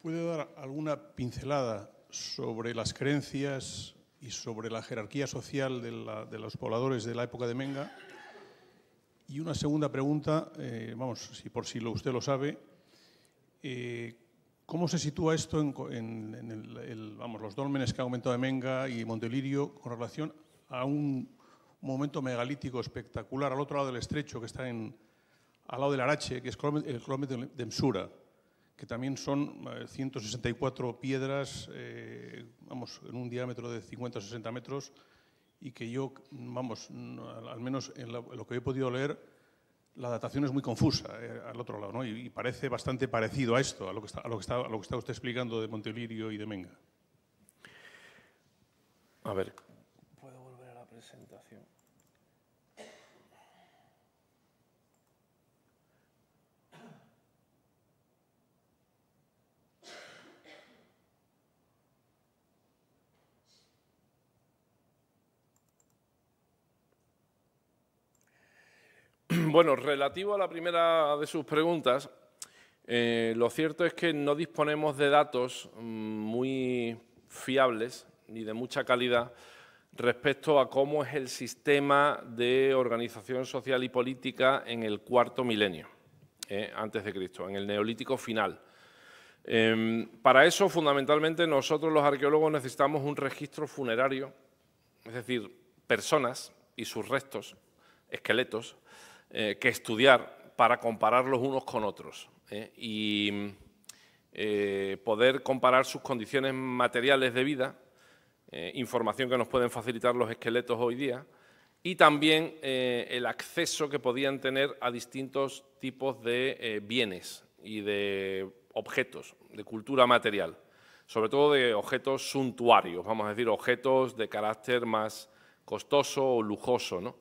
[SPEAKER 5] ¿Puede dar alguna pincelada sobre las creencias y sobre la jerarquía social de los pobladores de la época de Menga? Y una segunda pregunta, vamos, si por si usted lo sabe, ¿cómo se sitúa esto en los dólmenes que ha aumentado de Menga y Montelirio con relación a un momento megalítico espectacular al otro lado del estrecho, que está al lado del Arache, que es el kilómetro de Msura, que también son 164 piedras, en un diámetro de 50 o 60 metros, y que yo, al menos en lo que he podido leer, la datación es muy confusa al otro lado, ¿no? Y parece bastante parecido a esto, a lo que está usted explicando de Montelirio y de Menga.
[SPEAKER 2] A ver, ¿puedo volver a la presentación? Bueno, relativo a la primera de sus preguntas, lo cierto es que no disponemos de datos muy fiables ni de mucha calidad respecto a cómo es el sistema de organización social y política en el cuarto milenio antes de Cristo, en el Neolítico final. Para eso, fundamentalmente, nosotros los arqueólogos necesitamos un registro funerario, es decir, personas y sus restos, esqueletos, que estudiar para compararlos unos con otros y poder comparar sus condiciones materiales de vida, información que nos pueden facilitar los esqueletos hoy día, y también el acceso que podían tener a distintos tipos de bienes y de objetos de cultura material, sobre todo de objetos suntuarios, vamos a decir, objetos de carácter más costoso o lujoso, ¿no?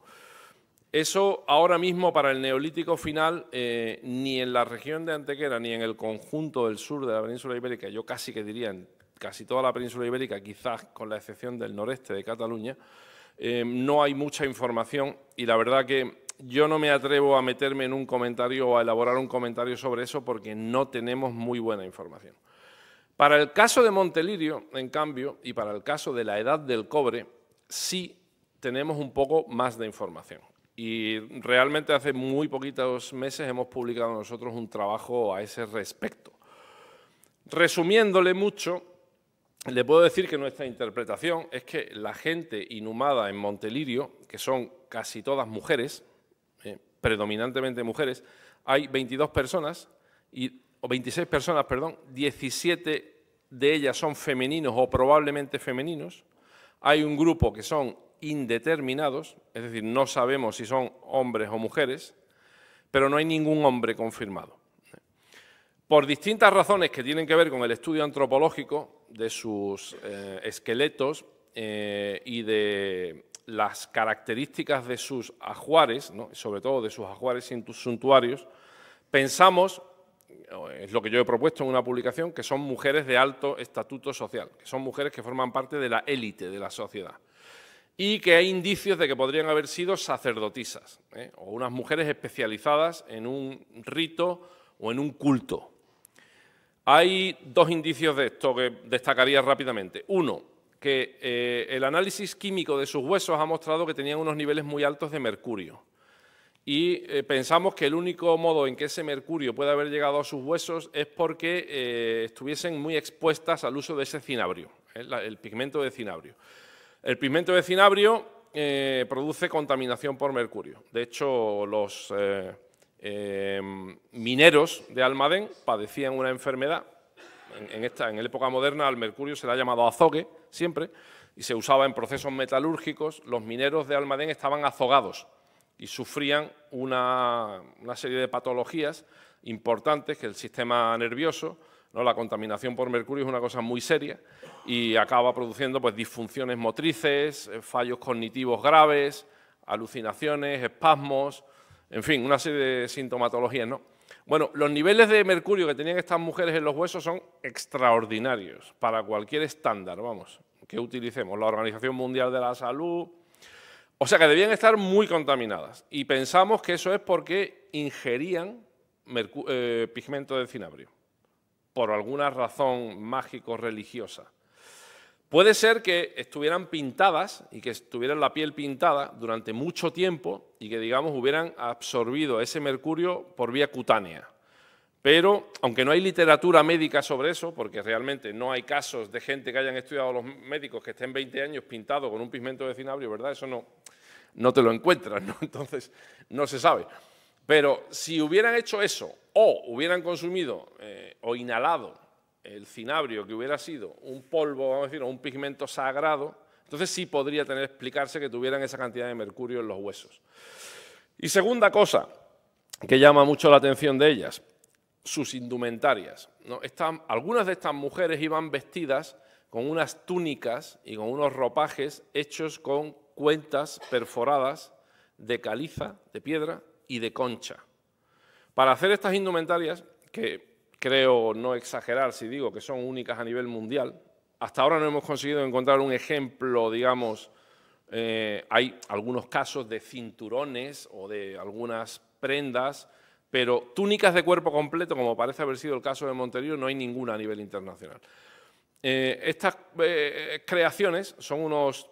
[SPEAKER 2] Eso ahora mismo para el Neolítico final, ni en la región de Antequera ni en el conjunto del sur de la península ibérica, yo casi que diría en casi toda la península ibérica, quizás con la excepción del noreste de Cataluña, no hay mucha información y la verdad que yo no me atrevo a meterme en un comentario o a elaborar un comentario sobre eso porque no tenemos muy buena información. Para el caso de Montelirio, en cambio, y para el caso de la edad del cobre, sí tenemos un poco más de información. Y realmente hace muy poquitos meses hemos publicado nosotros un trabajo a ese respecto. Resumiéndole mucho, le puedo decir que nuestra interpretación es que la gente inhumada en Montelirio, que son casi todas mujeres, predominantemente mujeres, hay 22 personas, o 26 personas, perdón, 17 de ellas son femeninos o probablemente femeninos, hay un grupo que son indeterminados, es decir, no sabemos si son hombres o mujeres, pero no hay ningún hombre confirmado. Por distintas razones que tienen que ver con el estudio antropológico de sus esqueletos y de las características de sus ajuares, ¿no?, sobre todo de sus ajuares suntuarios, pensamos, es lo que yo he propuesto en una publicación, que son mujeres de alto estatuto social, que son mujeres que forman parte de la élite de la sociedad y que hay indicios de que podrían haber sido sacerdotisas, o unas mujeres especializadas en un rito o en un culto. Hay dos indicios de esto que destacaría rápidamente. Uno, que el análisis químico de sus huesos ha mostrado que tenían unos niveles muy altos de mercurio. Y pensamos que el único modo en que ese mercurio puede haber llegado a sus huesos es porque estuviesen muy expuestas al uso de ese cinabrio, el pigmento de cinabrio. El pigmento de cinabrio produce contaminación por mercurio. De hecho, los mineros de Almadén padecían una enfermedad. En la época moderna al mercurio se le ha llamado azogue siempre y se usaba en procesos metalúrgicos. Los mineros de Almadén estaban azogados y sufrían una serie de patologías importantes que el sistema nervioso, ¿no?, la contaminación por mercurio es una cosa muy seria y acaba produciendo pues disfunciones motrices, fallos cognitivos graves, alucinaciones, espasmos, en fin, una serie de sintomatologías, ¿no? Bueno, los niveles de mercurio que tenían estas mujeres en los huesos son extraordinarios para cualquier estándar, vamos, que utilicemos, la Organización Mundial de la Salud. O sea que debían estar muy contaminadas y pensamos que eso es porque ingerían pigmento de cinabrio, por alguna razón mágico-religiosa. Puede ser que estuvieran pintadas y que tuvieran la piel pintada durante mucho tiempo y que, digamos, hubieran absorbido ese mercurio por vía cutánea. Pero, aunque no hay literatura médica sobre eso, porque realmente no hay casos de gente que hayan estudiado los médicos que estén 20 años pintados con un pigmento de cinabrio, ¿verdad? Eso no te lo encuentras, ¿no? Entonces, no se sabe. Pero si hubieran hecho eso o hubieran consumido o inhalado el cinabrio, que hubiera sido un polvo, vamos a decir, o un pigmento sagrado, entonces sí podría explicarse que tuvieran esa cantidad de mercurio en los huesos. Y segunda cosa que llama mucho la atención de ellas, sus indumentarias, ¿no? Algunas de estas mujeres iban vestidas con unas túnicas y con unos ropajes hechos con cuentas perforadas de caliza, de piedra y de concha. Para hacer estas indumentarias, que creo no exagerar si digo que son únicas a nivel mundial, hasta ahora no hemos conseguido encontrar un ejemplo, digamos, hay algunos casos de cinturones o de algunas prendas, pero túnicas de cuerpo completo, como parece haber sido el caso de Montelirio, no hay ninguna a nivel internacional. Estas creaciones son unos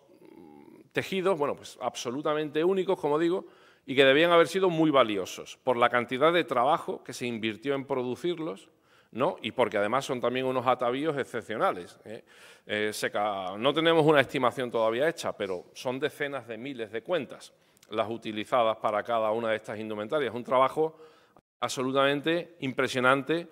[SPEAKER 2] tejidos, bueno, pues absolutamente únicos, como digo, y que debían haber sido muy valiosos por la cantidad de trabajo que se invirtió en producirlos, ¿no? Y porque además son también unos atavíos excepcionales. No tenemos una estimación todavía hecha, pero son decenas de miles de cuentas las utilizadas para cada una de estas indumentarias. Un trabajo absolutamente impresionante,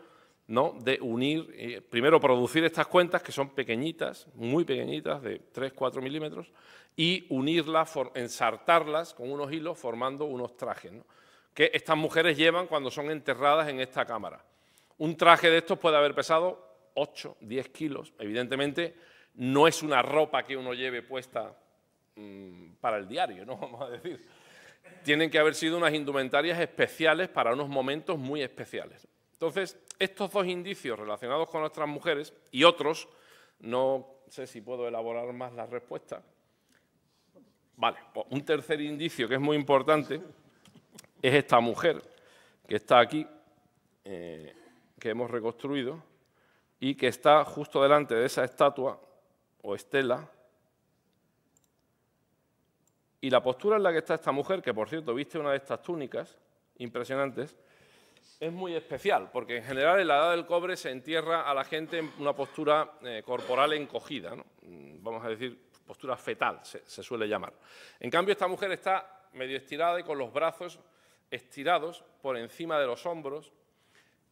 [SPEAKER 2] ¿no?, de unir, primero producir estas cuentas que son pequeñitas, muy pequeñitas, de 3-4 milímetros, y unirlas, ensartarlas con unos hilos formando unos trajes, ¿no?, que estas mujeres llevan cuando son enterradas en esta cámara. Un traje de estos puede haber pesado 8, 10 kilos. Evidentemente, no es una ropa que uno lleve puesta para el diario, ¿no?, vamos a decir. Tienen que haber sido unas indumentarias especiales para unos momentos muy especiales. Entonces, estos dos indicios relacionados con nuestras mujeres y otros, no sé si puedo elaborar más la respuesta. Vale, pues un tercer indicio que es muy importante es esta mujer que está aquí, que hemos reconstruido, y que está justo delante de esa estatua o estela. Y la postura en la que está esta mujer, que por cierto viste una de estas túnicas impresionantes, es muy especial, porque en general en la Edad del Cobre se entierra a la gente en una postura corporal encogida, ¿no? Vamos a decir, postura fetal se suele llamar. En cambio, esta mujer está medio estirada y con los brazos estirados por encima de los hombros,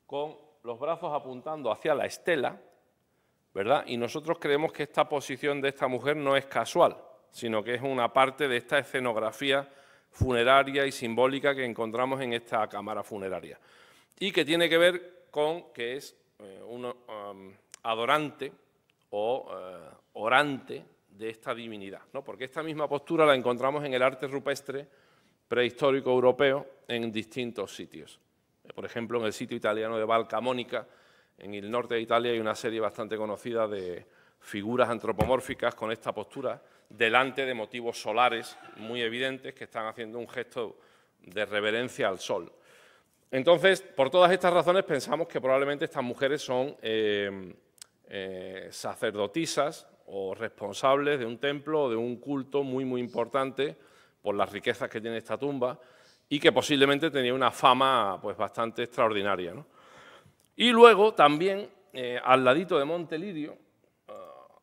[SPEAKER 2] con los brazos apuntando hacia la estela, ¿verdad? Y nosotros creemos que esta posición de esta mujer no es casual, sino que es una parte de esta escenografía funeraria y simbólica que encontramos en esta cámara funeraria, y que tiene que ver con que es un adorante o orante de esta divinidad, ¿no? Porque esta misma postura la encontramos en el arte rupestre prehistórico europeo en distintos sitios. Por ejemplo, en el sitio italiano de Val Camonica, en el norte de Italia, hay una serie bastante conocida de figuras antropomórficas con esta postura delante de motivos solares muy evidentes que están haciendo un gesto de reverencia al sol. Entonces, por todas estas razones, pensamos que probablemente estas mujeres son sacerdotisas o responsables de un templo o de un culto muy, muy importante por las riquezas que tiene esta tumba y que posiblemente tenía una fama pues, bastante extraordinaria, ¿no? Y luego, también, al ladito de Monte Lirio,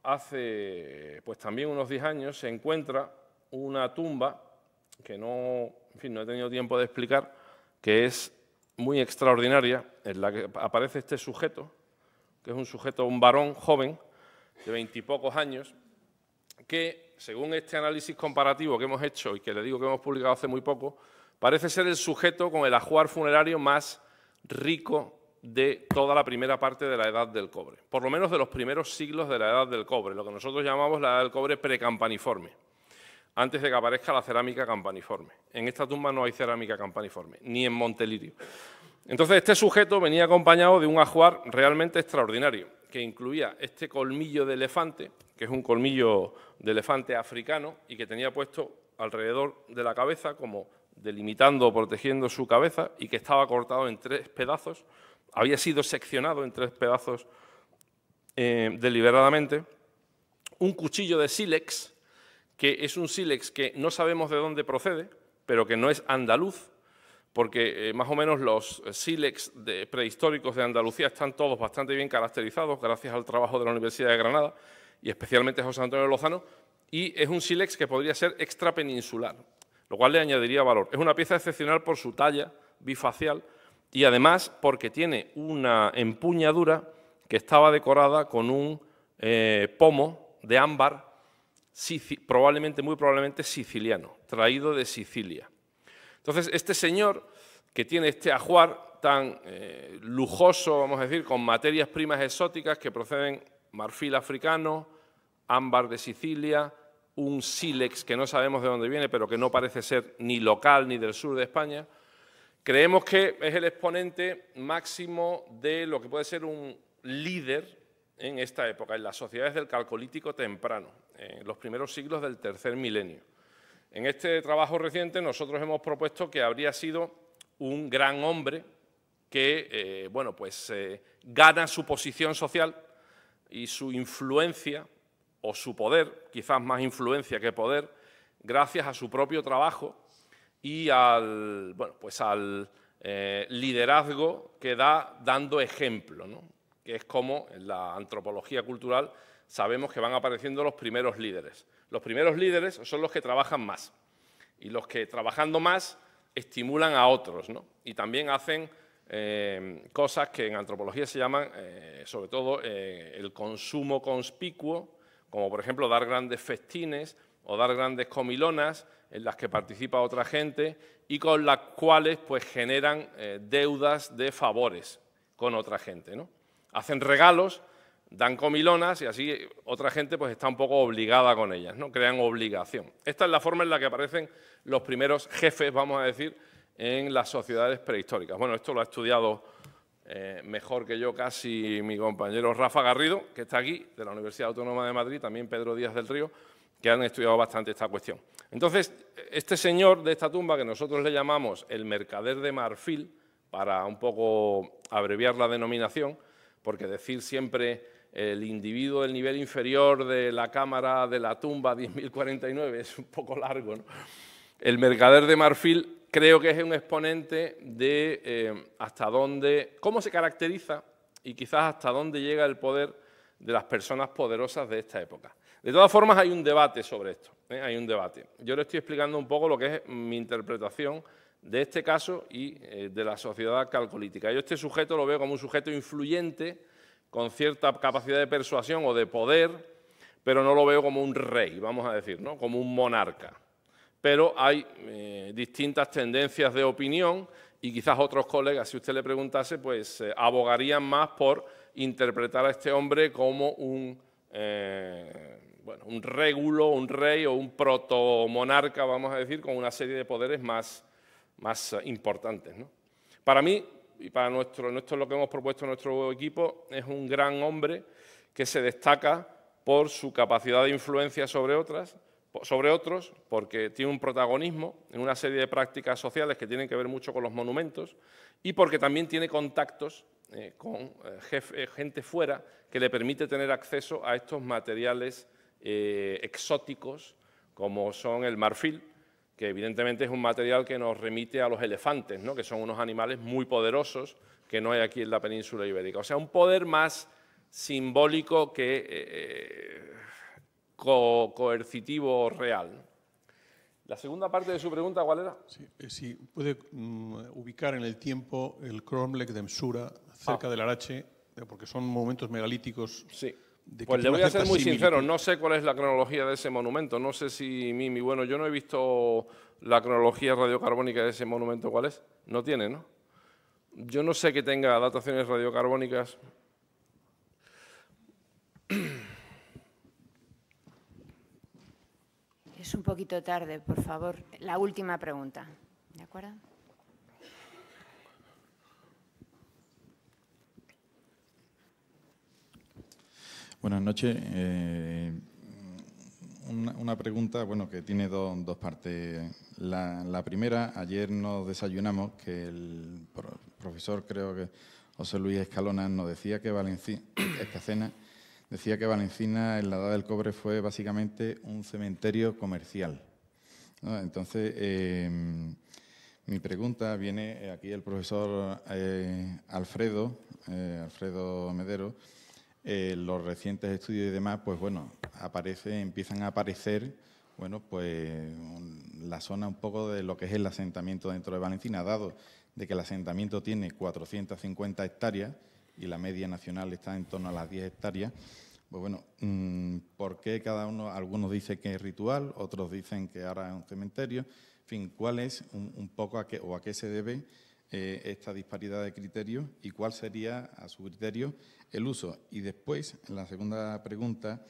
[SPEAKER 2] hace pues, también unos 10 años, se encuentra una tumba que no he tenido tiempo de explicar, que es muy extraordinaria, en la que aparece este sujeto, que es un sujeto, un varón joven, de 20 y pocos años, que, según este análisis comparativo que hemos hecho y que le digo que hemos publicado hace muy poco, parece ser el sujeto con el ajuar funerario más rico de toda la primera parte de la Edad del Cobre, por lo menos de los primeros siglos de la Edad del Cobre, lo que nosotros llamamos la Edad del Cobre precampaniforme, antes de que aparezca la cerámica campaniforme. En esta tumba no hay cerámica campaniforme, ni en Monte Lirio. Entonces, este sujeto venía acompañado de un ajuar realmente extraordinario, que incluía este colmillo de elefante, que es un colmillo de elefante africano y que tenía puesto alrededor de la cabeza, como delimitando o protegiendo su cabeza, y que estaba cortado en 3 pedazos, había sido seccionado en 3 pedazos deliberadamente, un cuchillo de sílex, que es un sílex que no sabemos de dónde procede, pero que no es andaluz, porque más o menos los sílex prehistóricos de Andalucía están todos bastante bien caracterizados, gracias al trabajo de la Universidad de Granada, y especialmente José Antonio Lozano, y es un sílex que podría ser extrapeninsular, lo cual le añadiría valor. Es una pieza excepcional por su talla bifacial y además porque tiene una empuñadura que estaba decorada con un pomo de ámbar, muy probablemente siciliano, traído de Sicilia. Entonces, este señor, que tiene este ajuar tan lujoso, vamos a decir, con materias primas exóticas que proceden marfil africano, ámbar de Sicilia, un sílex que no sabemos de dónde viene, pero que no parece ser ni local ni del sur de España, creemos que es el exponente máximo de lo que puede ser un líder en esta época, en las sociedades del Calcolítico temprano, en los primeros siglos del tercer milenio. En este trabajo reciente nosotros hemos propuesto que habría sido un gran hombre que gana su posición social y su influencia o su poder, quizás más influencia que poder, gracias a su propio trabajo y al liderazgo que da dando ejemplo, ¿no? Que es como en la antropología cultural sabemos que van apareciendo los primeros líderes. Los primeros líderes son los que trabajan más y los que trabajando más estimulan a otros, ¿no? Y también hacen cosas que en antropología se llaman, sobre todo, el consumo conspicuo, como por ejemplo dar grandes festines o dar grandes comilonas en las que participa otra gente y con las cuales pues, generan deudas de favores con otra gente, ¿no? Hacen regalos, dan comilonas y así otra gente pues, está un poco obligada con ellas, ¿no? Crean obligación. Esta es la forma en la que aparecen los primeros jefes, vamos a decir, en las sociedades prehistóricas. Bueno, esto lo ha estudiado mejor que yo casi mi compañero Rafa Garrido, que está aquí, de la Universidad Autónoma de Madrid, también Pedro Díaz del Río, que han estudiado bastante esta cuestión. Entonces, este señor de esta tumba, que nosotros le llamamos el mercader de marfil, para un poco abreviar la denominación, porque decir siempre el individuo del nivel inferior de la cámara de la tumba 10.049 es un poco largo, ¿no? El mercader de marfil creo que es un exponente de hasta dónde, cómo se caracteriza y quizás hasta dónde llega el poder de las personas poderosas de esta época. De todas formas, hay un debate sobre esto, hay un debate. Yo le estoy explicando un poco lo que es mi interpretación de este caso y de la sociedad calcolítica. Yo este sujeto lo veo como un sujeto influyente, con cierta capacidad de persuasión o de poder, pero no lo veo como un rey, vamos a decir, ¿no? Como un monarca. Pero hay distintas tendencias de opinión y quizás otros colegas, si usted le preguntase, pues abogarían más por interpretar a este hombre como un régulo, un rey o un protomonarca, vamos a decir, con una serie de poderes más importantes, ¿no? Para mí, y para esto es lo que hemos propuesto en nuestro equipo, es un gran hombre que se destaca por su capacidad de influencia sobre otros, porque tiene un protagonismo en una serie de prácticas sociales que tienen que ver mucho con los monumentos y porque también tiene contactos con gente fuera que le permite tener acceso a estos materiales exóticos como son el marfil, que evidentemente es un material que nos remite a los elefantes, ¿no? Que son unos animales muy poderosos que no hay aquí en la península ibérica. O sea, un poder más simbólico que coercitivo real. La segunda parte de su pregunta, ¿cuál era?
[SPEAKER 5] Sí, si puede ubicar en el tiempo el Cromlech de Msura, cerca del Arache, porque son momentos megalíticos.
[SPEAKER 2] Sí. Pues le voy a ser muy sincero,
[SPEAKER 5] similitud.
[SPEAKER 2] no sé cuál es la cronología de ese monumento, no sé si Mimi, bueno, yo no he visto la cronología radiocarbónica de ese monumento, ¿cuál es? No tiene, ¿no? Yo no sé que tenga dataciones radiocarbónicas.
[SPEAKER 1] Es un poquito tarde, por favor. La última pregunta, ¿de acuerdo?
[SPEAKER 6] Buenas noches. Una pregunta, bueno, que tiene dos partes. La primera, ayer nos desayunamos que el profesor, creo que José Luis Escalona, nos decía que Escacena decía que Valencina en la Edad del Cobre fue básicamente un cementerio comercial, ¿no? Entonces, mi pregunta viene, aquí el profesor Alfredo Medero, los recientes estudios y demás, pues bueno, empiezan a aparecer, bueno, pues la zona un poco de lo que es el asentamiento dentro de Valencina, dado de que el asentamiento tiene 450 hectáreas y la media nacional está en torno a las 10 hectáreas, pues bueno, ¿por qué cada uno? Algunos dicen que es ritual, otros dicen que ahora es un cementerio. En fin, ¿cuál es un poco a qué se debe esta disparidad de criterios y cuál sería, a su criterio, el uso? Y después, la segunda pregunta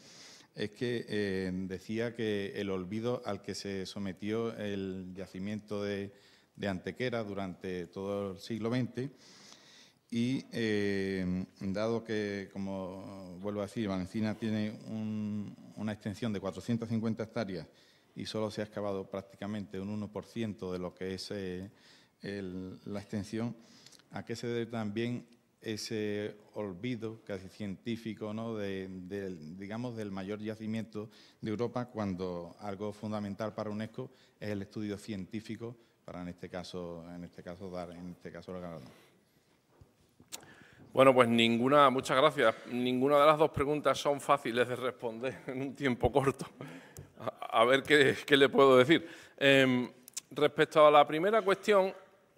[SPEAKER 6] es que decía que el olvido al que se sometió el yacimiento de Antequera durante todo el siglo XX y dado que, como vuelvo a decir, Valencina tiene una extensión de 450 hectáreas y solo se ha excavado prácticamente un 1% de lo que es la extensión, ¿a qué se debe también ese olvido casi científico, ¿no? digamos, del mayor yacimiento de Europa, cuando algo fundamental para UNESCO es el estudio científico para en este caso dar el galardón?
[SPEAKER 2] Bueno, pues muchas gracias. Ninguna de las dos preguntas son fáciles de responder en un tiempo corto. A ver qué le puedo decir. Respecto a la primera cuestión,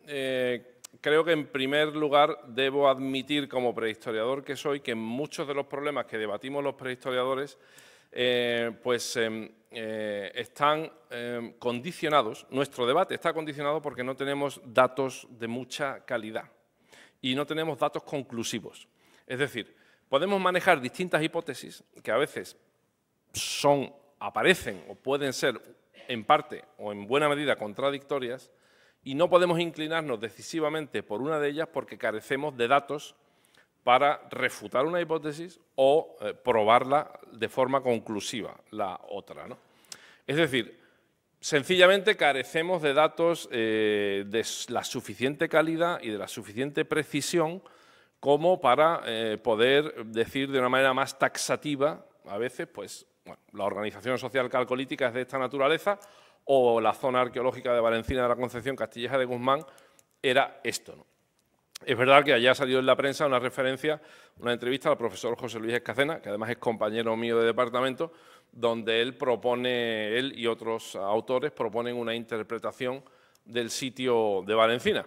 [SPEAKER 2] creo que en primer lugar debo admitir como prehistoriador que soy que muchos de los problemas que debatimos los prehistoriadores están condicionados, nuestro debate está condicionado porque no tenemos datos de mucha calidad y no tenemos datos conclusivos. Es decir, podemos manejar distintas hipótesis que a veces aparecen o pueden ser en parte o en buena medida contradictorias y no podemos inclinarnos decisivamente por una de ellas porque carecemos de datos para refutar una hipótesis o probarla de forma conclusiva, la otra, ¿no? Es decir, sencillamente carecemos de datos de la suficiente calidad y de la suficiente precisión como para poder decir de una manera más taxativa, a veces, pues, bueno, la organización social calcolítica es de esta naturaleza o la zona arqueológica de Valencina de la Concepción, Castilleja de Guzmán, era esto, ¿no? Es verdad que allá ha salido en la prensa una referencia, una entrevista al profesor José Luis Escacena, que además es compañero mío de departamento, donde él y otros autores proponen una interpretación del sitio de Valencina.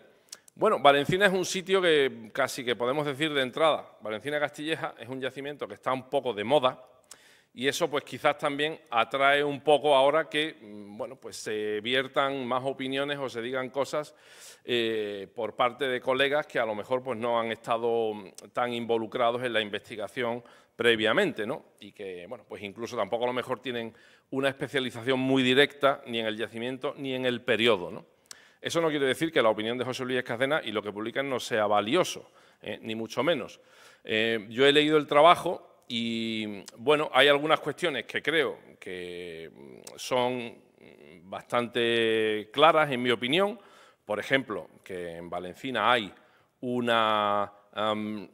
[SPEAKER 2] Bueno, Valencina es un sitio que casi que podemos decir de entrada, Valencina-Castilleja es un yacimiento que está un poco de moda, y eso pues quizás también atrae un poco ahora que, bueno, pues se viertan más opiniones o se digan cosas por parte de colegas que a lo mejor pues no han estado tan involucrados en la investigación previamente, ¿no? Y que, bueno, pues incluso tampoco a lo mejor tienen una especialización muy directa ni en el yacimiento ni en el periodo, ¿no? Eso no quiere decir que la opinión de José Luis Escacena y lo que publican no sea valioso, ni mucho menos. Yo he leído el trabajo y, bueno, hay algunas cuestiones que creo que son bastante claras, en mi opinión. Por ejemplo, que en Valencina hay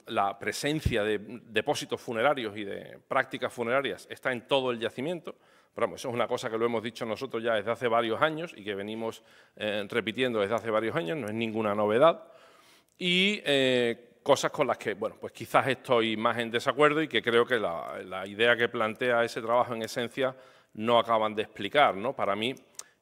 [SPEAKER 2] la presencia de depósitos funerarios y de prácticas funerarias está en todo el yacimiento. Pero vamos, eso es una cosa que lo hemos dicho nosotros ya desde hace varios años y que venimos repitiendo desde hace varios años, no es ninguna novedad. Y cosas con las que, bueno, pues quizás estoy más en desacuerdo y que creo que la idea que plantea ese trabajo en esencia no acaban de explicar, ¿no? Para mí,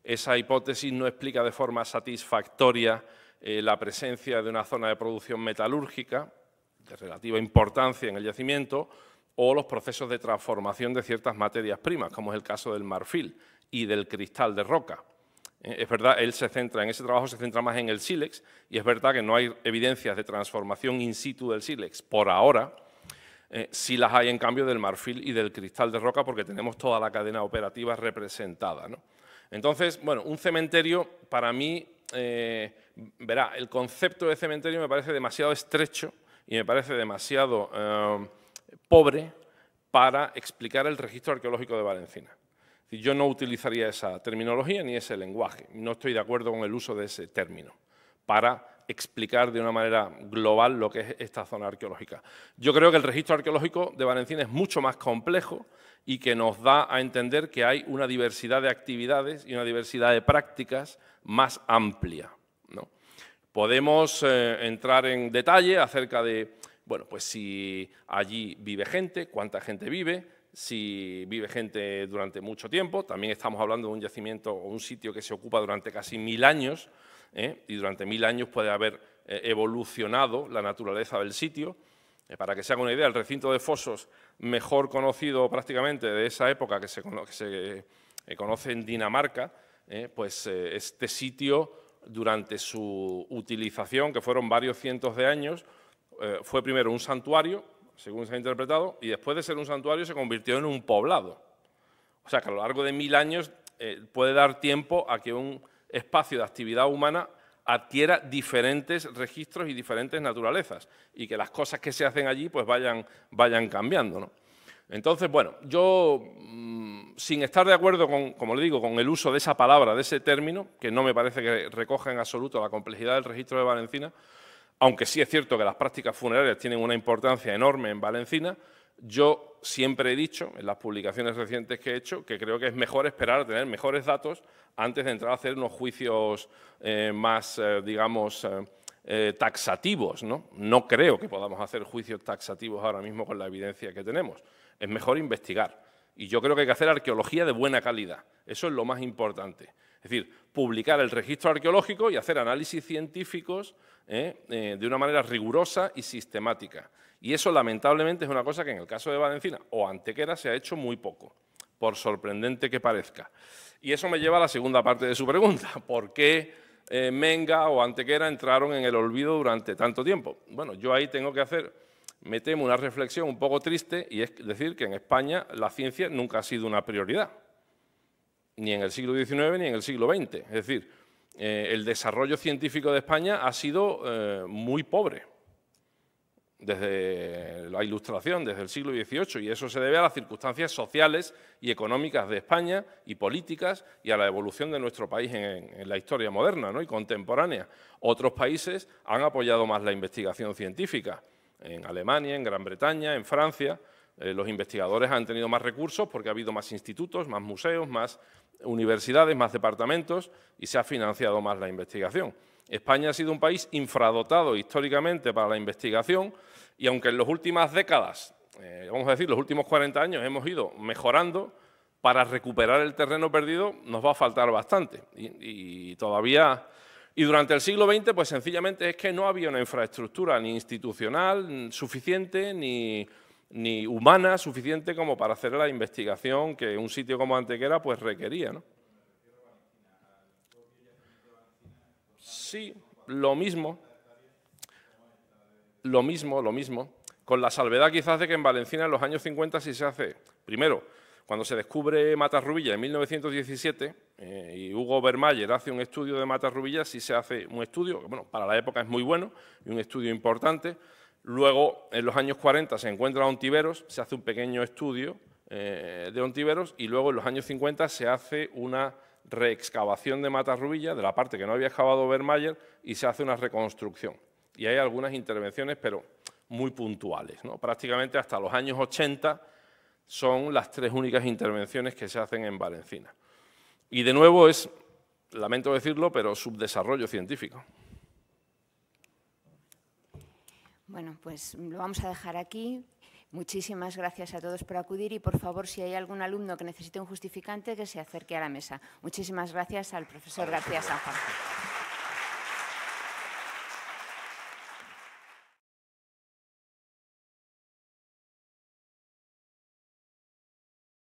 [SPEAKER 2] esa hipótesis no explica de forma satisfactoria la presencia de una zona de producción metalúrgica de relativa importancia en el yacimiento o los procesos de transformación de ciertas materias primas, como es el caso del marfil y del cristal de roca. Es verdad, él se centra, en ese trabajo se centra más en el sílex, y es verdad que no hay evidencias de transformación in situ del sílex por ahora, sí las hay en cambio del marfil y del cristal de roca porque tenemos toda la cadena operativa representada, ¿no? Entonces, bueno, un cementerio para mí, verá, el concepto de cementerio me parece demasiado estrecho y me parece demasiado pobre para explicar el registro arqueológico de Valencina. Yo no utilizaría esa terminología ni ese lenguaje, no estoy de acuerdo con el uso de ese término para explicar de una manera global lo que es esta zona arqueológica. Yo creo que el registro arqueológico de Valencina es mucho más complejo y que nos da a entender que hay una diversidad de actividades y una diversidad de prácticas más amplia, ¿no? Podemos entrar en detalle acerca de, bueno, pues si allí vive gente, cuánta gente vive, si vive gente durante mucho tiempo. También estamos hablando de un yacimiento o un sitio que se ocupa durante casi 1000 años, y durante 1000 años puede haber evolucionado la naturaleza del sitio. Para que se haga una idea, el recinto de fosos mejor conocido prácticamente de esa época que se conoce en Dinamarca, pues este sitio durante su utilización, que fueron varios cientos de años, fue primero un santuario, según se ha interpretado, y después de ser un santuario se convirtió en un poblado. O sea que a lo largo de 1000 años puede dar tiempo a que un espacio de actividad humana adquiera diferentes registros y diferentes naturalezas, y que las cosas que se hacen allí pues vayan cambiando, ¿no? Entonces, bueno, yo, sin estar de acuerdo con, como le digo, con el uso de esa palabra, de ese término, que no me parece que recoja en absoluto la complejidad del registro de Valencina, aunque sí es cierto que las prácticas funerarias tienen una importancia enorme en Valencina, yo siempre he dicho, en las publicaciones recientes que he hecho, que creo que es mejor esperar a tener mejores datos antes de entrar a hacer unos juicios más, digamos, taxativos, ¿no? No creo que podamos hacer juicios taxativos ahora mismo con la evidencia que tenemos. Es mejor investigar. Y yo creo que hay que hacer arqueología de buena calidad. Eso es lo más importante. Es decir, publicar el registro arqueológico y hacer análisis científicos de una manera rigurosa y sistemática. Y eso, lamentablemente, es una cosa que en el caso de Valencina o Antequera se ha hecho muy poco, por sorprendente que parezca. Y eso me lleva a la segunda parte de su pregunta. ¿Por qué Menga o Antequera entraron en el olvido durante tanto tiempo? Bueno, yo ahí tengo que me temo, una reflexión un poco triste, y es decir que en España la ciencia nunca ha sido una prioridad, ni en el siglo XIX ni en el siglo XX. Es decir, el desarrollo científico de España ha sido muy pobre. desde la Ilustración, desde el siglo XVIII, y eso se debe a las circunstancias sociales y económicas de España y políticas y a la evolución de nuestro país en la historia moderna, ¿no?, y contemporánea. Otros países han apoyado más la investigación científica. En Alemania, en Gran Bretaña, en Francia, los investigadores han tenido más recursos porque ha habido más institutos, más museos, más universidades, más departamentos y se ha financiado más la investigación. España ha sido un país infradotado históricamente para la investigación y aunque en las últimas décadas, vamos a decir, los últimos 40 años hemos ido mejorando, para recuperar el terreno perdido nos va a faltar bastante y todavía... Y durante el siglo XX, pues sencillamente es que no había una infraestructura ni institucional suficiente ni humana suficiente como para hacer la investigación que un sitio como Antequera pues requería, ¿no? Sí, lo mismo, con la salvedad quizás de que en Valencina en los años 50 sí se hace, primero, cuando se descubre Matarrubilla en 1917 y Hugo Vermayer hace un estudio de Matarrubilla, sí se hace un estudio, que bueno, para la época es muy bueno y un estudio importante. Luego, en los años 40 se encuentra Ontiveros, se hace un pequeño estudio de Ontiveros y luego en los años 50 se hace una reexcavación de Matarrubilla, de la parte que no había excavado Vermayer, y se hace una reconstrucción. Y hay algunas intervenciones, pero muy puntuales, ¿no? Prácticamente hasta los años 80 son las 3 únicas intervenciones que se hacen en Valencina. Y de nuevo es, lamento decirlo, pero subdesarrollo científico.
[SPEAKER 1] Bueno, pues lo vamos a dejar aquí. Muchísimas gracias a todos por acudir y, por favor, si hay algún alumno que necesite un justificante, que se acerque a la mesa. Muchísimas gracias al profesor García San Juan.